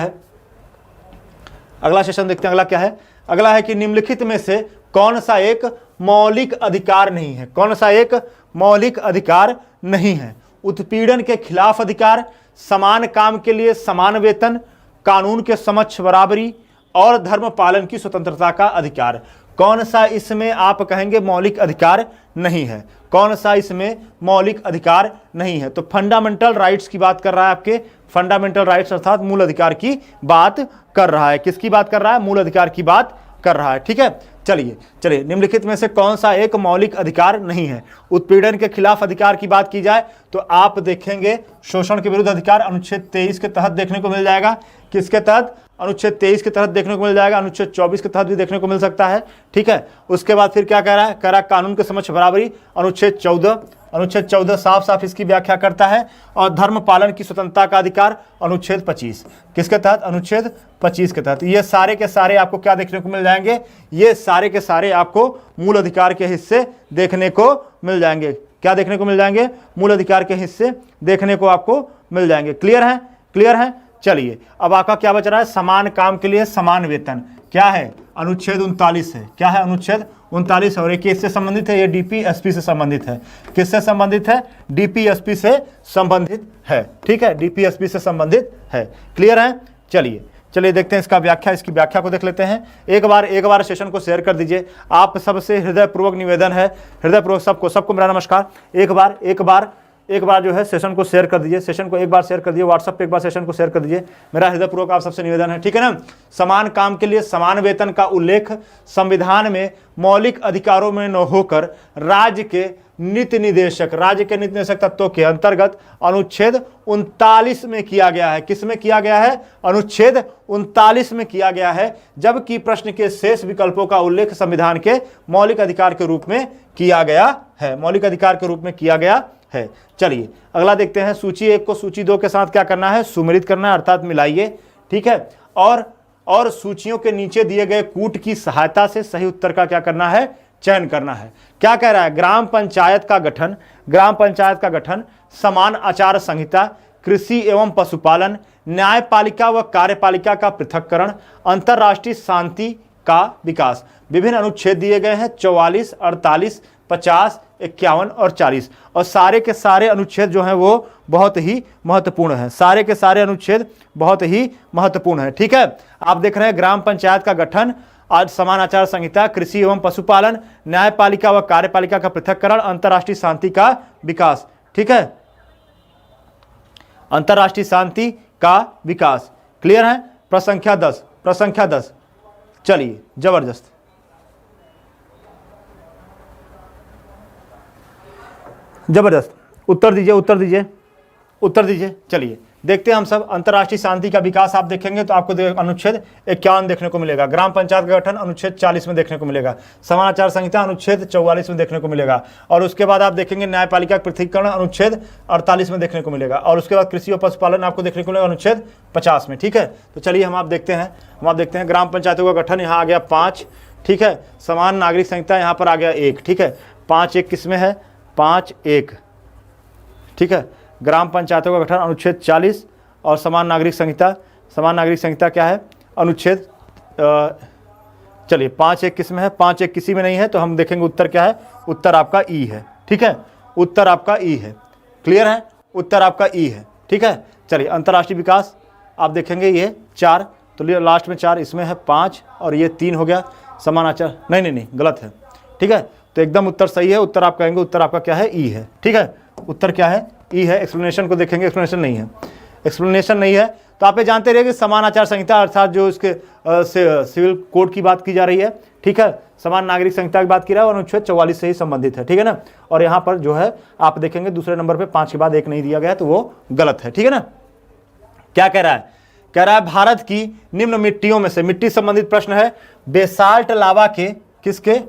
है? अगला है कि निम्नलिखित में से कौन सा एक मौलिक अधिकार नहीं है? कौन सा एक मौलिक अधिकार नहीं है? उत्पीड़न के खिलाफ अधिकार, समान काम के लिए समान वेतन, कानून के समक्ष बराबरी और धर्म पालन की स्वतंत्रता का अधिकार। कौन सा इसमें आप कहेंगे मौलिक अधिकार नहीं है? कौन सा इसमें मौलिक अधिकार नहीं है? तो फंडामेंटल राइट्स की बात कर रहा है, आपके फंडामेंटल राइट्स अर्थात मूल अधिकार की बात कर रहा है। किसकी बात कर रहा है? मूल अधिकार की बात कर रहा है। ठीक है, चलिए निम्नलिखित में से कौन सा एक मौलिक अधिकार नहीं है? उत्पीड़न के खिलाफ अधिकार की बात की जाए तो आप देखेंगे शोषण के विरुद्ध अधिकार अनुच्छेद 23 के तहत देखने को मिल जाएगा। किसके तहत? अनुच्छेद 23 के तहत देखने को मिल जाएगा। अनुच्छेद 24 के तहत भी देखने को मिल सकता है। ठीक है, उसके बाद फिर क्या कह रहा है? कह रहा है कानून के समक्ष बराबरी, अनुच्छेद 14 साफ इसकी व्याख्या करता है। और धर्म पालन की स्वतंत्रता का अधिकार, अनुच्छेद 25। किसके तहत? अनुच्छेद 25 के तहत। ये सारे के सारे आपको क्या देखने को मिल जाएंगे? ये सारे के सारे आपको मूल अधिकार के हिस्से देखने को मिल जाएंगे। क्या देखने को मिल जाएंगे? मूल अधिकार के हिस्से देखने को आपको मिल जाएंगे। क्लियर है? चलिए अब आपका क्या बच रहा है? समान काम के लिए समान वेतन। क्या है? अनुच्छेद 39 है। क्या है? अनुच्छेद 39। और एक इससे संबंधित है, ये डीपीएसपी से संबंधित है। किससे संबंधित है? डीपीएसपी से संबंधित है। ठीक है, डीपीएसपी से संबंधित है। क्लियर है? चलिए देखते हैं इसकी व्याख्या को देख लेते हैं। एक बार सेशन को शेयर कर दीजिए। आप सबसे हृदयपूर्वक निवेदन है, हृदयपूर्वक सबको मेरा नमस्कार। एक बार जो है सेशन को शेयर कर दीजिए। सेशन को एक बार शेयर कर दीजिए, व्हाट्सएप पे एक बार सेशन को शेयर कर दीजिए। मेरा हृदयपूर्वक आप सबसे निवेदन है। ठीक है ना? समान काम के लिए समान वेतन का उल्लेख संविधान में मौलिक अधिकारों में न होकर राज्य के नीति निदेशक तत्वों के अंतर्गत अनुच्छेद 39 में किया गया है। किस में किया गया है? अनुच्छेद 39 में किया गया है। जबकि प्रश्न के शेष विकल्पों का उल्लेख संविधान के मौलिक अधिकार के रूप में किया गया है। चलिए अगला देखते हैं। सूची 1 को सूची 2 के साथ क्या करना है? सुमेलित करना है, अर्थात मिलाइए। ठीक है, और सूचियों के नीचे दिए गए कूट की सहायता से सही उत्तर का क्या करना है? चयन करना है। क्या कह रहा है? ग्राम पंचायत का गठन, समान आचार संहिता, कृषि एवं पशुपालन, न्यायपालिका व कार्यपालिका का पृथक्करण, अंतर्राष्ट्रीय शांति का विकास। विभिन्न अनुच्छेद दिए गए हैं 44, 48, 50, 51 और 40। और सारे के सारे अनुच्छेद जो हैं वो बहुत ही महत्वपूर्ण हैं। सारे के सारे अनुच्छेद बहुत ही महत्वपूर्ण हैं। ठीक है, आप देख रहे हैं ग्राम पंचायत का गठन, आज समान आचार संहिता, कृषि एवं पशुपालन, न्यायपालिका व कार्यपालिका का पृथक्करण, अंतर्राष्ट्रीय शांति का विकास। ठीक है, अंतर्राष्ट्रीय शांति का विकास। क्लियर है? प्रसंख्या 10। चलिए जबरदस्त, उत्तर दीजिए। चलिए देखते हैं हम सब अंतर्राष्ट्रीय शांति का विकास आप देखेंगे तो आपको अनुच्छेद 51 देखने को मिलेगा, ग्राम पंचायत का गठन अनुच्छेद 40 में देखने को मिलेगा, समान आचार संहिता अनुच्छेद 44 में देखने को मिलेगा, और उसके बाद आप देखेंगे न्यायपालिका पृथकीकरण अनुच्छेद 48 में देखने को मिलेगा, और उसके बाद कृषि और पशुपालन आपको देखने को मिलेगा अनुच्छेद 50 में। ठीक है, तो चलिए हम आप देखते हैं ग्राम पंचायतों का गठन यहाँ आ गया 5, ठीक है, समान नागरिक संहिता यहाँ पर आ गया 1, ठीक है, 5(1) किसमें है, 5(1), ठीक है, ग्राम पंचायतों का गठन अनुच्छेद 40 और समान नागरिक संहिता क्या है, अनुच्छेद चलिए 5(1) किसमें है, 5(1) किसी में नहीं है, तो हम देखेंगे उत्तर क्या है, उत्तर आपका ई है, ठीक है, उत्तर आपका ई है, क्लियर है, उत्तर आपका ई है, ठीक है। चलिए अंतर्राष्ट्रीय विकास आप देखेंगे ये 4, तो लास्ट में 4, इसमें है 5 और ये 3 हो गया, समान आचार नहीं गलत है, ठीक है, तो एकदम उत्तर सही है, उत्तर आप कहेंगे उत्तर आपका क्या है, ई है, ठीक है, उत्तर क्या है, ई है। एक्सप्लेनेशन को देखेंगे, एक्सप्लेनेशन नहीं है, तो आप ये जानते रहिए कि समान आचार संहिता अर्थात जो इसके सिविल कोड की बात की जा रही है, ठीक है, समान नागरिक संहिता की बात की रहा है और अनुच्छेद 44 से ही संबंधित है, ठीक है ना। और यहाँ पर जो है आप देखेंगे दूसरे नंबर पे 5 के बाद 1 नहीं दिया गया है, तो वो गलत है, ठीक है ना। क्या कह रहा है, भारत की निम्न मिट्टियों में से, मिट्टी संबंधित प्रश्न है, बेसाल्ट लावा के किसके,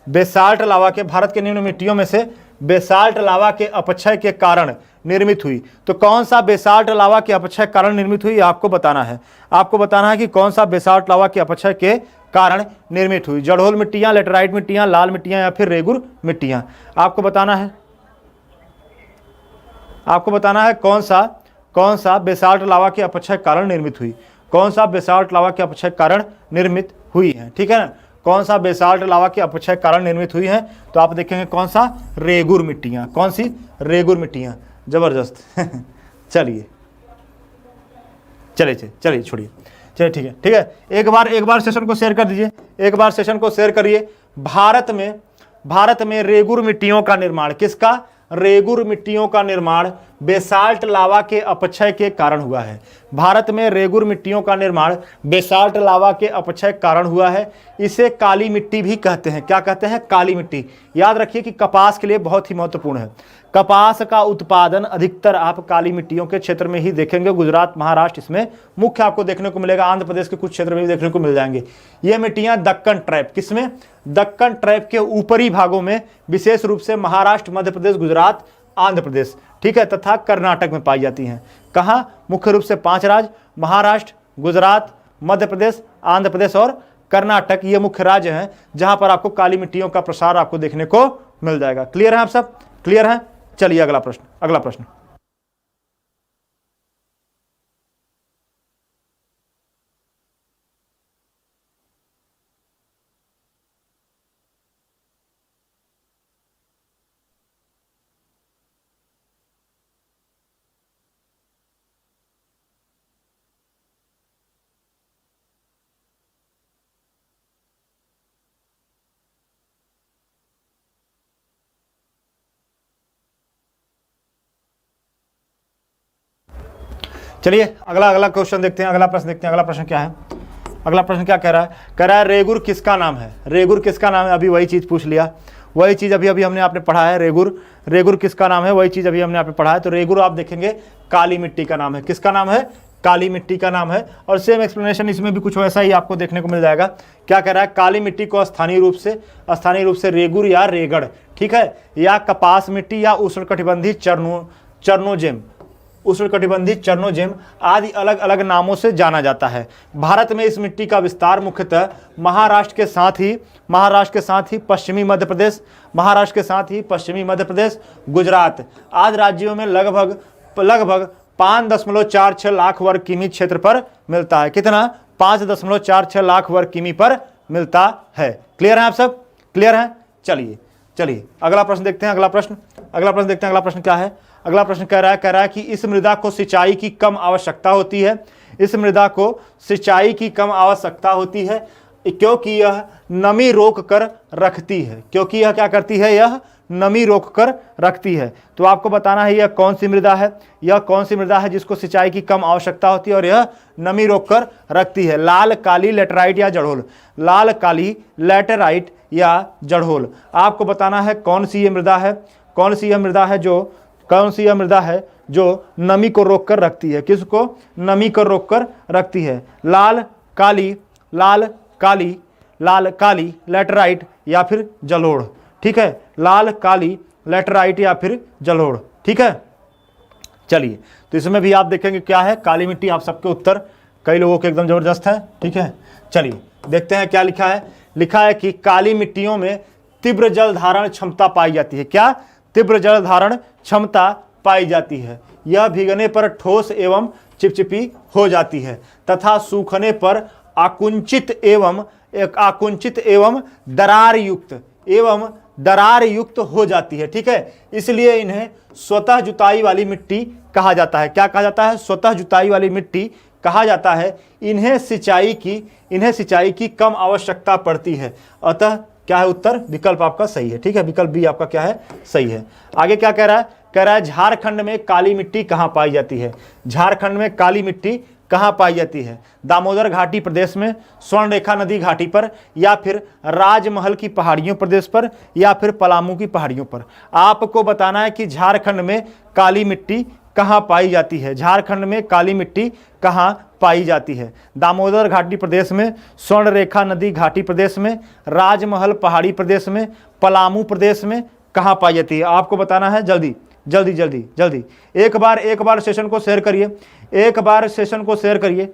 बेसाल्ट लावा के, भारत के निम्न मिट्टियों में से बेसाल्ट लावा के अपक्षय के कारण निर्मित हुई, तो कौन सा बेसाल्ट लावा के अपक्षय के कारण निर्मित हुई, आपको बताना है, कि कौन सा बेसाल्ट लावा के अपक्षय के कारण निर्मित हुई, जड़होल मिट्टियां, लेटराइट मिट्टियां, लाल मिट्टियां या फिर रेगुर मिट्टियां, आपको बताना है कौन सा बेसाल्ट लावा के अपक्षय के कारण निर्मित हुई, कौन सा बेसाल्ट लावा के अपक्षय के कारण निर्मित हुई है, ठीक है ना, कौन सा बेसाल्ट लावा के अपक्षय के कारण निर्मित हुई है, तो आप देखेंगे कौन सा, रेगुर मिट्टियां, कौन सी, रेगुर मिट्टियां, जबरदस्त चलिए छोड़िए, चलिए ठीक है, एक बार सेशन को शेयर कर दीजिए, भारत में रेगुर मिट्टियों का निर्माण, किसका, रेगुर मिट्टियों का निर्माण बेसाल्ट लावा के अपक्षय के कारण हुआ है, भारत में रेगुर मिट्टियों का निर्माण बेसाल्ट लावा के अपक्षय के कारण हुआ है, इसे काली मिट्टी भी कहते हैं, क्या कहते हैं, काली मिट्टी। याद रखिए कि कपास के लिए बहुत ही महत्वपूर्ण है, कपास का उत्पादन अधिकतर आप काली मिट्टियों के क्षेत्र में ही देखेंगे, गुजरात, महाराष्ट्र इसमें मुख्य आपको देखने को मिलेगा, आंध्र प्रदेश के कुछ क्षेत्र में भी देखने को मिल जाएंगे। ये मिट्टियां दक्कन ट्रैप, किसमें, दक्कन ट्रैप के ऊपरी भागों में, विशेष रूप से महाराष्ट्र, मध्य प्रदेश, गुजरात, आंध्र प्रदेश, ठीक है, तथा कर्नाटक में पाई जाती हैं। कहाँ, मुख्य रूप से 5 राज्य, महाराष्ट्र, गुजरात, मध्य प्रदेश, आंध्र प्रदेश और कर्नाटक, ये मुख्य राज्य हैं जहां पर आपको काली मिट्टियों का प्रसार आपको देखने को मिल जाएगा। क्लियर है, आप सब क्लियर हैं। चलिए अगला प्रश्न, चलिए अगला क्वेश्चन देखते हैं, अगला प्रश्न क्या है, अगला प्रश्न क्या कह रहा है, रेगुर किसका नाम है, रेगुर किसका नाम है, अभी वही चीज पूछ लिया, वही चीज अभी हमने आपने पढ़ा है, रेगुर किसका नाम है, वही चीज अभी हमने आपने पढ़ा है। तो रेगुर आप देखेंगे काली मिट्टी का नाम है, किसका नाम है, काली मिट्टी का नाम है। और सेम एक्सप्लेनेशन इसमें भी कुछ वैसा ही आपको देखने को मिल जाएगा। क्या कह रहा है, काली मिट्टी को स्थानीय रूप से रेगुर या रेगड़, ठीक है, या कपास मिट्टी या उष्णकटिबंधीय चर्नोजेम आदि अलग अलग नामों से जाना जाता है। भारत में इस मिट्टी का विस्तार मुख्यतः महाराष्ट्र के साथ ही पश्चिमी मध्य प्रदेश, गुजरात आदि राज्यों में लगभग 5.46 लाख वर्ग किमी क्षेत्र पर मिलता है। कितना, 5.46 लाख वर्ग किमी पर मिलता है। क्लियर है, आप सब क्लियर हैं। चलिए अगला प्रश्न देखते हैं। अगला प्रश्न क्या है, अगला प्रश्न कह रहा है कि इस मृदा को सिंचाई की कम आवश्यकता होती है, क्योंकि यह नमी रोक कर रखती है, क्या करती है, यह नमी रोक कर रखती है। तो आपको बताना है यह कौन सी मृदा है, जिसको सिंचाई की कम आवश्यकता होती है और यह नमी रोक कर रखती है। लाल, काली, लेटराइट या जड़होल, लाल, काली, लेटराइट या जड़होल। आपको बताना है कौन सी यह मृदा है जो कौन सी यह मृदा है जो नमी को रोक कर रखती है? किसको नमी को रोक कर रखती है? लाल काली, लाल काली, लाल काली लैटराइट या फिर जलोढ़। ठीक है, लाल काली लैटराइट या फिर जलोढ़। ठीक है, चलिए तो इसमें भी आप देखेंगे क्या है, काली मिट्टी। आप सबके उत्तर कई लोगों के एकदम जबरदस्त है। ठीक है, चलिए देखते हैं क्या लिखा है। लिखा है कि काली मिट्टियों में तीव्र जल धारण क्षमता पाई जाती है। क्या? तीव्र जल धारण क्षमता पाई जाती है। यह भीगने पर ठोस एवं चिपचिपी हो जाती है तथा सूखने पर आकुंचित एवं दरार युक्त हो जाती है। ठीक है, इसलिए इन्हें स्वतः जुताई वाली मिट्टी कहा जाता है। क्या कहा जाता है? स्वतः जुताई वाली मिट्टी कहा जाता है। इन्हें सिंचाई की कम आवश्यकता पड़ती है। अतः क्या है उत्तर? विकल्प आपका सही है। ठीक है, विकल्प बी आपका क्या है? सही है। आगे क्या कह रहा है? कह रहा है झारखंड में काली मिट्टी कहाँ पाई जाती है? झारखंड में काली मिट्टी कहाँ पाई जाती है? दामोदर घाटी प्रदेश में, स्वर्ण रेखा नदी घाटी पर, या फिर राजमहल की पहाड़ियों प्रदेश पर, या फिर पलामू की पहाड़ियों पर। आपको बताना है कि झारखंड में काली मिट्टी कहाँ पाई जाती है। झारखंड में काली मिट्टी कहाँ पाई जाती है? दामोदर घाटी प्रदेश में, स्वर्ण रेखा नदी घाटी प्रदेश में, राजमहल पहाड़ी प्रदेश में, पलामू प्रदेश में कहाँ पाई जाती है? आपको बताना है। जल्दी जल्दी जल्दी जल्दी। एक बार सेशन को शेयर करिए, एक बार सेशन को शेयर करिए।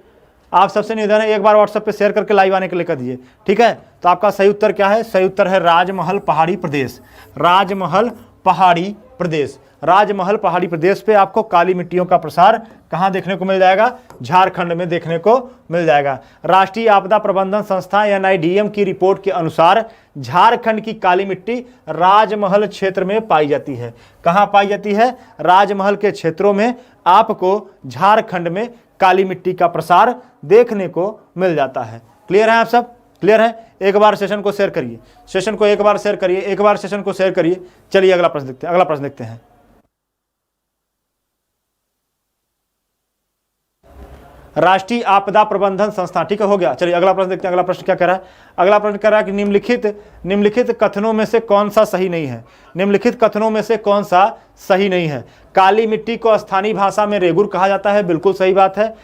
आप सबसे निवेदन है एक बार व्हाट्सएप पे शेयर करके लाइव आने के लिए कर दीजिए। ठीक है, तो आपका सही उत्तर क्या है? सही उत्तर है राजमहल पहाड़ी प्रदेश। राजमहल पहाड़ी प्रदेश। राजमहल पहाड़ी प्रदेश पे आपको काली मिट्टियों का प्रसार कहाँ देखने को मिल जाएगा? झारखंड में देखने को मिल जाएगा। राष्ट्रीय आपदा प्रबंधन संस्था NIDM की रिपोर्ट के अनुसार झारखंड की काली मिट्टी राजमहल क्षेत्र में पाई जाती है। कहाँ पाई जाती है? राजमहल के क्षेत्रों में आपको झारखंड में काली मिट्टी का प्रसार देखने को मिल जाता है। क्लियर है आप सब? क्लियर है? एक बार सेशन को शेयर करिए, सेशन को एक बार शेयर करिए, एक बार सेशन को शेयर करिए। चलिए अगला प्रश्न देखते हैं, अगला प्रश्न देखते हैं। राष्ट्रीय आपदा प्रबंधन संस्था। ठीक है, हो गया। चलिए अगला प्रश्न देखते हैं। अगला प्रश्न क्या कह रहा है? अगला प्रश्न कह रहा है कि निम्नलिखित कथनों में से कौन सा सही नहीं है? निम्नलिखित कथनों में से कौन सा सही नहीं है? काली मिट्टी को स्थानीय भाषा में रेगुर कहा जाता है। बिल्कुल सही बात है।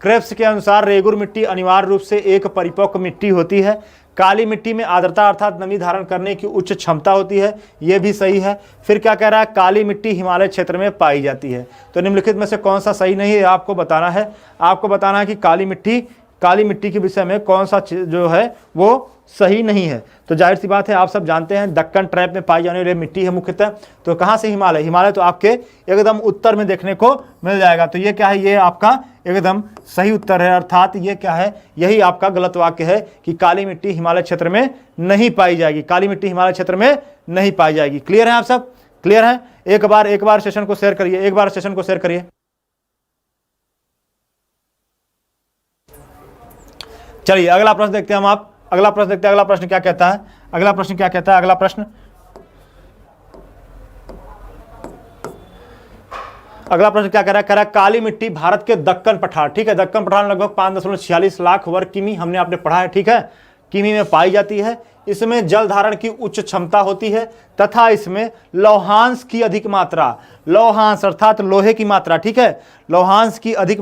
क्रेप्स के अनुसार रेगुर मिट्टी अनिवार्य रूप से एक परिपक्व मिट्टी होती है। काली मिट्टी में आर्द्रता अर्थात नमी धारण करने की उच्च क्षमता होती है। यह भी सही है। फिर क्या कह रहा है? काली मिट्टी हिमालय क्षेत्र में पाई जाती है। तो निम्नलिखित में से कौन सा सही नहीं है आपको बताना है। आपको बताना है कि काली मिट्टी के विषय में कौन सा जो है वो सही नहीं है। तो जाहिर सी बात है, आप सब जानते हैं दक्कन ट्रैप में पाई जाने वाली मिट्टी है मुख्यतः। तो कहाँ से? हिमालय। हिमालय तो आपके एकदम उत्तर में देखने को मिल जाएगा। तो ये क्या है? ये आपका एकदम सही उत्तर है। अर्थात ये क्या है? यही आपका गलत वाक्य है कि काली मिट्टी हिमालय क्षेत्र में नहीं पाई जाएगी। काली मिट्टी हिमालय क्षेत्र में नहीं पाई जाएगी। क्लियर है आप सब? क्लियर है? एक बार सेशन को शेयर करिए, एक बार सेशन को शेयर करिए। चलिए अगला प्रश्न देखते हैं हम। आप अगला प्रश्न देखते हैं। अगला प्रश्न क्या कहता है? अगला प्रश्न क्या कहता है? अगला प्रश्न क्या कह रहा है? काली मिट्टी भारत के दक्कन पठार। ठीक है, दक्कन पठार लगभग 5.46 लाख वर्ग किमी, हमने आपने पढ़ा है। ठीक है, किमी में पाई जाती है। इसमें जल धारण की उच्च क्षमता होती है तथा इसमें लौहांश की अधिक मात्रा, लौहांश अर्थात लोहे की मात्रा, ठीक है, लौहांश की अधिक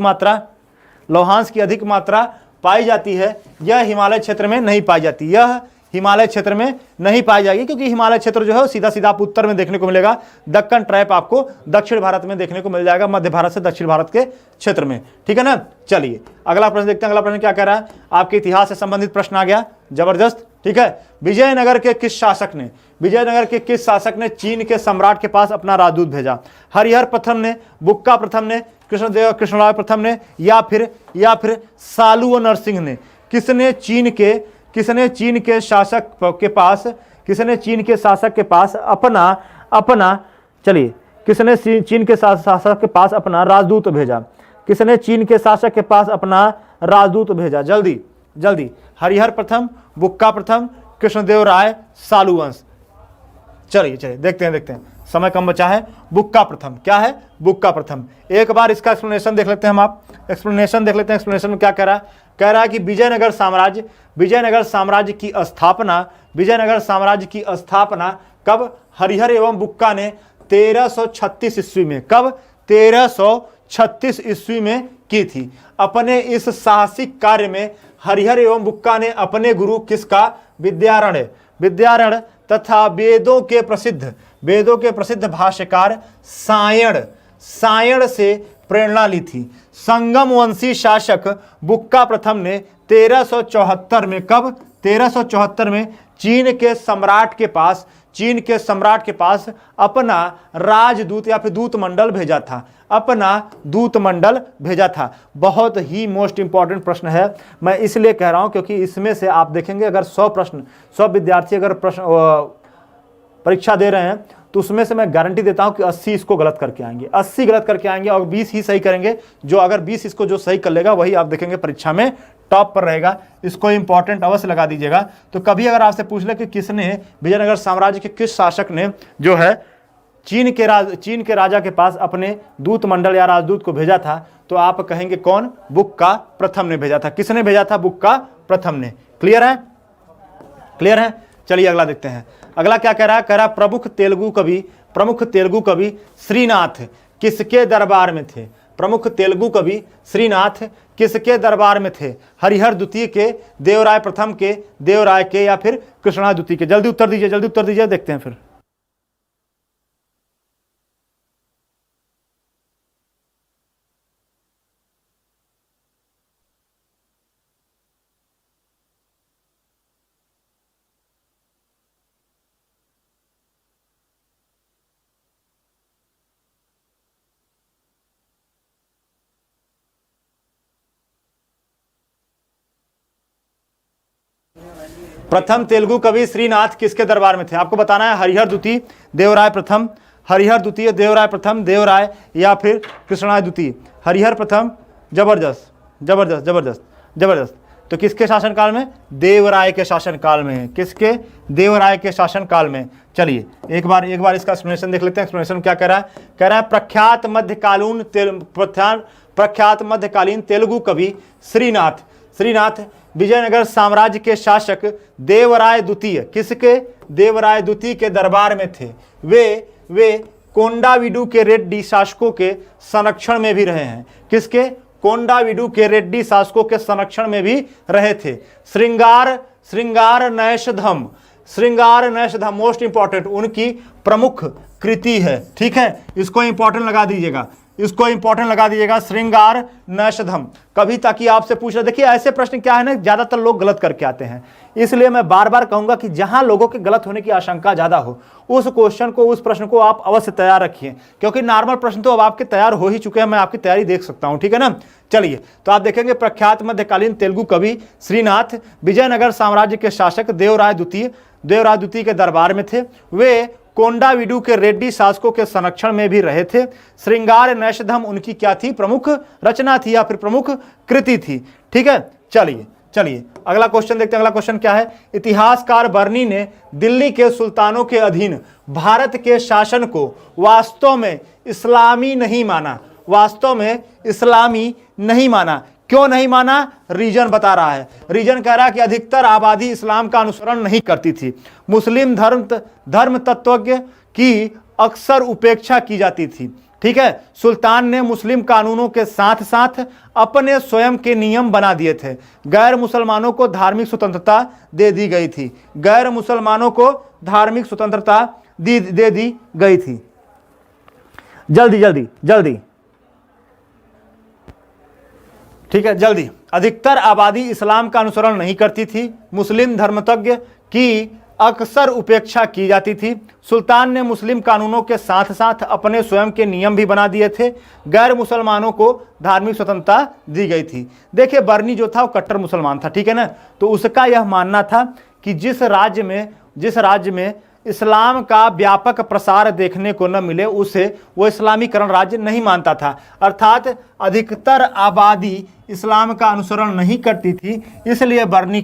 मात्रा पाई जाती है। यह हिमालय क्षेत्र में नहीं पाई जाती। यह हिमालय क्षेत्र में नहीं पाई जाएगी क्योंकि हिमालय क्षेत्र जो है सीधा सीधा आप उत्तर में देखने को मिलेगा। दक्कन ट्रैप आपको दक्षिण भारत में देखने को मिल जाएगा, मध्य भारत से दक्षिण भारत के क्षेत्र में। ठीक है ना? चलिए अगला प्रश्न देखते हैं। अगला प्रश्न क्या कह रहा है? आपके इतिहास से संबंधित प्रश्न आ गया, जबरदस्त। ठीक है, विजयनगर के किस शासक ने चीन के सम्राट के पास अपना राजदूत भेजा? हरिहर प्रथम ने, बुक्का प्रथम ने, कृष्णदेव कृष्णराय प्रथम ने, या फिर सालुओ नरसिंह ने? किसने चीन के शासक के पास अपना राजदूत भेजा? किसने चीन के शासक के पास अपना राजदूत भेजा? जल्दी जल्दी। हरिहर प्रथम, बुक्का प्रथम, कृष्णदेव राय, सालुवंश। चलिए देखते हैं, समय कम बचा है। बुक्का प्रथम। क्या है? बुक्का प्रथम। एक बार इसका एक्सप्लेनेशन देख लेते हैं हम। आप एक्सप्लेनेशन देख लेते हैं। एक्सप्लेनेशन में क्या कह रहा है? कह रहा है कि विजयनगर साम्राज्य की स्थापना कब हरिहर एवं बुक्का ने 1336 ईस्वी में। कब? 1336 ईस्वी में की थी। अपने इस साहसिक कार्य में हरिहर एवं बुक्का ने अपने गुरु किसका? विद्यारण्य तथा वेदों के प्रसिद्ध भाष्यकार सायण से प्रेरणा ली थी। संगम वंशी शासक बुक्का प्रथम ने 1374 में, कब? 1374 में चीन के सम्राट के पास अपना राजदूत या फिर दूतमंडल भेजा था। बहुत ही मोस्ट इंपॉर्टेंट प्रश्न है, मैं इसलिए कह रहा हूं क्योंकि इसमें से आप देखेंगे अगर 100 विद्यार्थी अगर प्रश्न परीक्षा दे रहे हैं तो उसमें से मैं गारंटी देता हूं कि 80 इसको गलत करके आएंगे, 80 गलत करके आएंगे और 20 ही सही करेंगे। जो अगर 20 इसको जो सही कर लेगा वही आप देखेंगे परीक्षा में टॉप पर रहेगा। इसको इंपॉर्टेंट अवश्य लगा दीजिएगा। तो कभी अगर आपसे पूछ ले कि किसने विजयनगर साम्राज्य के किस शासक ने जो है चीन के राजा के पास अपने दूतमंडल या राजदूत को भेजा था, तो आप कहेंगे कौन? बुक्का प्रथम ने भेजा था। किसने भेजा था? बुक्का प्रथम ने। क्लियर है? चलिए अगला देखते हैं। अगला क्या कह रहा है? कह रहा प्रमुख तेलुगु कवि श्रीनाथ किसके दरबार में थे? प्रमुख तेलुगु कवि श्रीनाथ किसके दरबार में थे? हरिहर द्वितीय के, देवराय प्रथम के, देवराय के या फिर कृष्णा द्वितीय के? जल्दी उत्तर दीजिए, देखते हैं फिर। प्रथम तेलुगु कवि श्रीनाथ किसके दरबार में थे? आपको बताना है हरिहर द्वितीय, देवराय प्रथम, देवराय प्रथम, देवराय या फिर कृष्णा द्वितीय। हरिहर प्रथम, जबरदस्त। तो किसके शासनकाल में? देवराय के शासनकाल में। किसके? देवराय के शासनकाल में। चलिए एक बार इसका एक्सप्लेनेशन देख लेते हैं। एक्सप्लेनेशन क्या कह रहा है? कह रहा है प्रख्यात मध्यकालीन तेलुगु कवि श्रीनाथ विजयनगर साम्राज्य के शासक देवराय द्वितीय, किसके? देवराय द्वितीय के दरबार में थे। वे कोंडाविडु के रेड्डी शासकों के संरक्षण में भी रहे हैं। किसके? कोंडाविडु के रेड्डी शासकों के संरक्षण में भी रहे थे। श्रृंगार नैषधम मोस्ट इंपॉर्टेंट उनकी प्रमुख कृति है। ठीक है, इसको इंपॉर्टेंट लगा दीजिएगा। श्रृंगार नैषधम। कभी ताकि आपसे पूछ रहे, देखिए ऐसे प्रश्न क्या है ना, ज्यादातर लोग गलत करके आते हैं, इसलिए मैं बार बार कहूंगा कि जहां लोगों के गलत होने की आशंका ज्यादा हो उस प्रश्न को आप अवश्य तैयार रखिए, क्योंकि नॉर्मल प्रश्न तो अब आपके तैयार हो ही चुके हैं, मैं आपकी तैयारी देख सकता हूं। ठीक है ना? चलिए तो आप देखेंगे प्रख्यात मध्यकालीन तेलुगु कवि श्रीनाथ विजयनगर साम्राज्य के शासक देवराय द्वितीय के दरबार में थे। वे कोंडाविडु के रेड्डी शासकों के संरक्षण में भी रहे थे। श्रृंगार नैषधम उनकी क्या थी? प्रमुख रचना थी या फिर प्रमुख कृति थी। ठीक है, चलिए अगला क्वेश्चन देखते हैं। अगला क्वेश्चन क्या है? इतिहासकार बर्नी ने दिल्ली के सुल्तानों के अधीन भारत के शासन को वास्तव में इस्लामी नहीं माना। क्यों नहीं माना? रीजन बता रहा है। रीजन कह रहा है कि अधिकतर आबादी इस्लाम का अनुसरण नहीं करती थी। मुस्लिम धर्म तत्वज्ञ की अक्सर उपेक्षा की जाती थी। ठीक है, सुल्तान ने मुस्लिम कानूनों के साथ साथ अपने स्वयं के नियम बना दिए थे। गैर मुसलमानों को धार्मिक स्वतंत्रता दे दी गई थी। जल्दी ठीक है, जल्दी। अधिकतर आबादी इस्लाम का अनुसरण नहीं करती थी। मुस्लिम धर्मतज्ञ की अक्सर उपेक्षा की जाती थी। सुल्तान ने मुस्लिम कानूनों के साथ साथ अपने स्वयं के नियम भी बना दिए थे। गैर मुसलमानों को धार्मिक स्वतंत्रता दी गई थी। देखिए बर्नी जो था वो कट्टर मुसलमान था। ठीक है ना? तो उसका यह मानना था कि जिस राज्य में इस्लाम का व्यापक प्रसार देखने को न मिले उसे वो इस्लामीकरण राज्य नहीं मानता था। अर्थात अधिकतर आबादी इस्लाम का अनुसरण नहीं करती थी, इसलिए बर्नी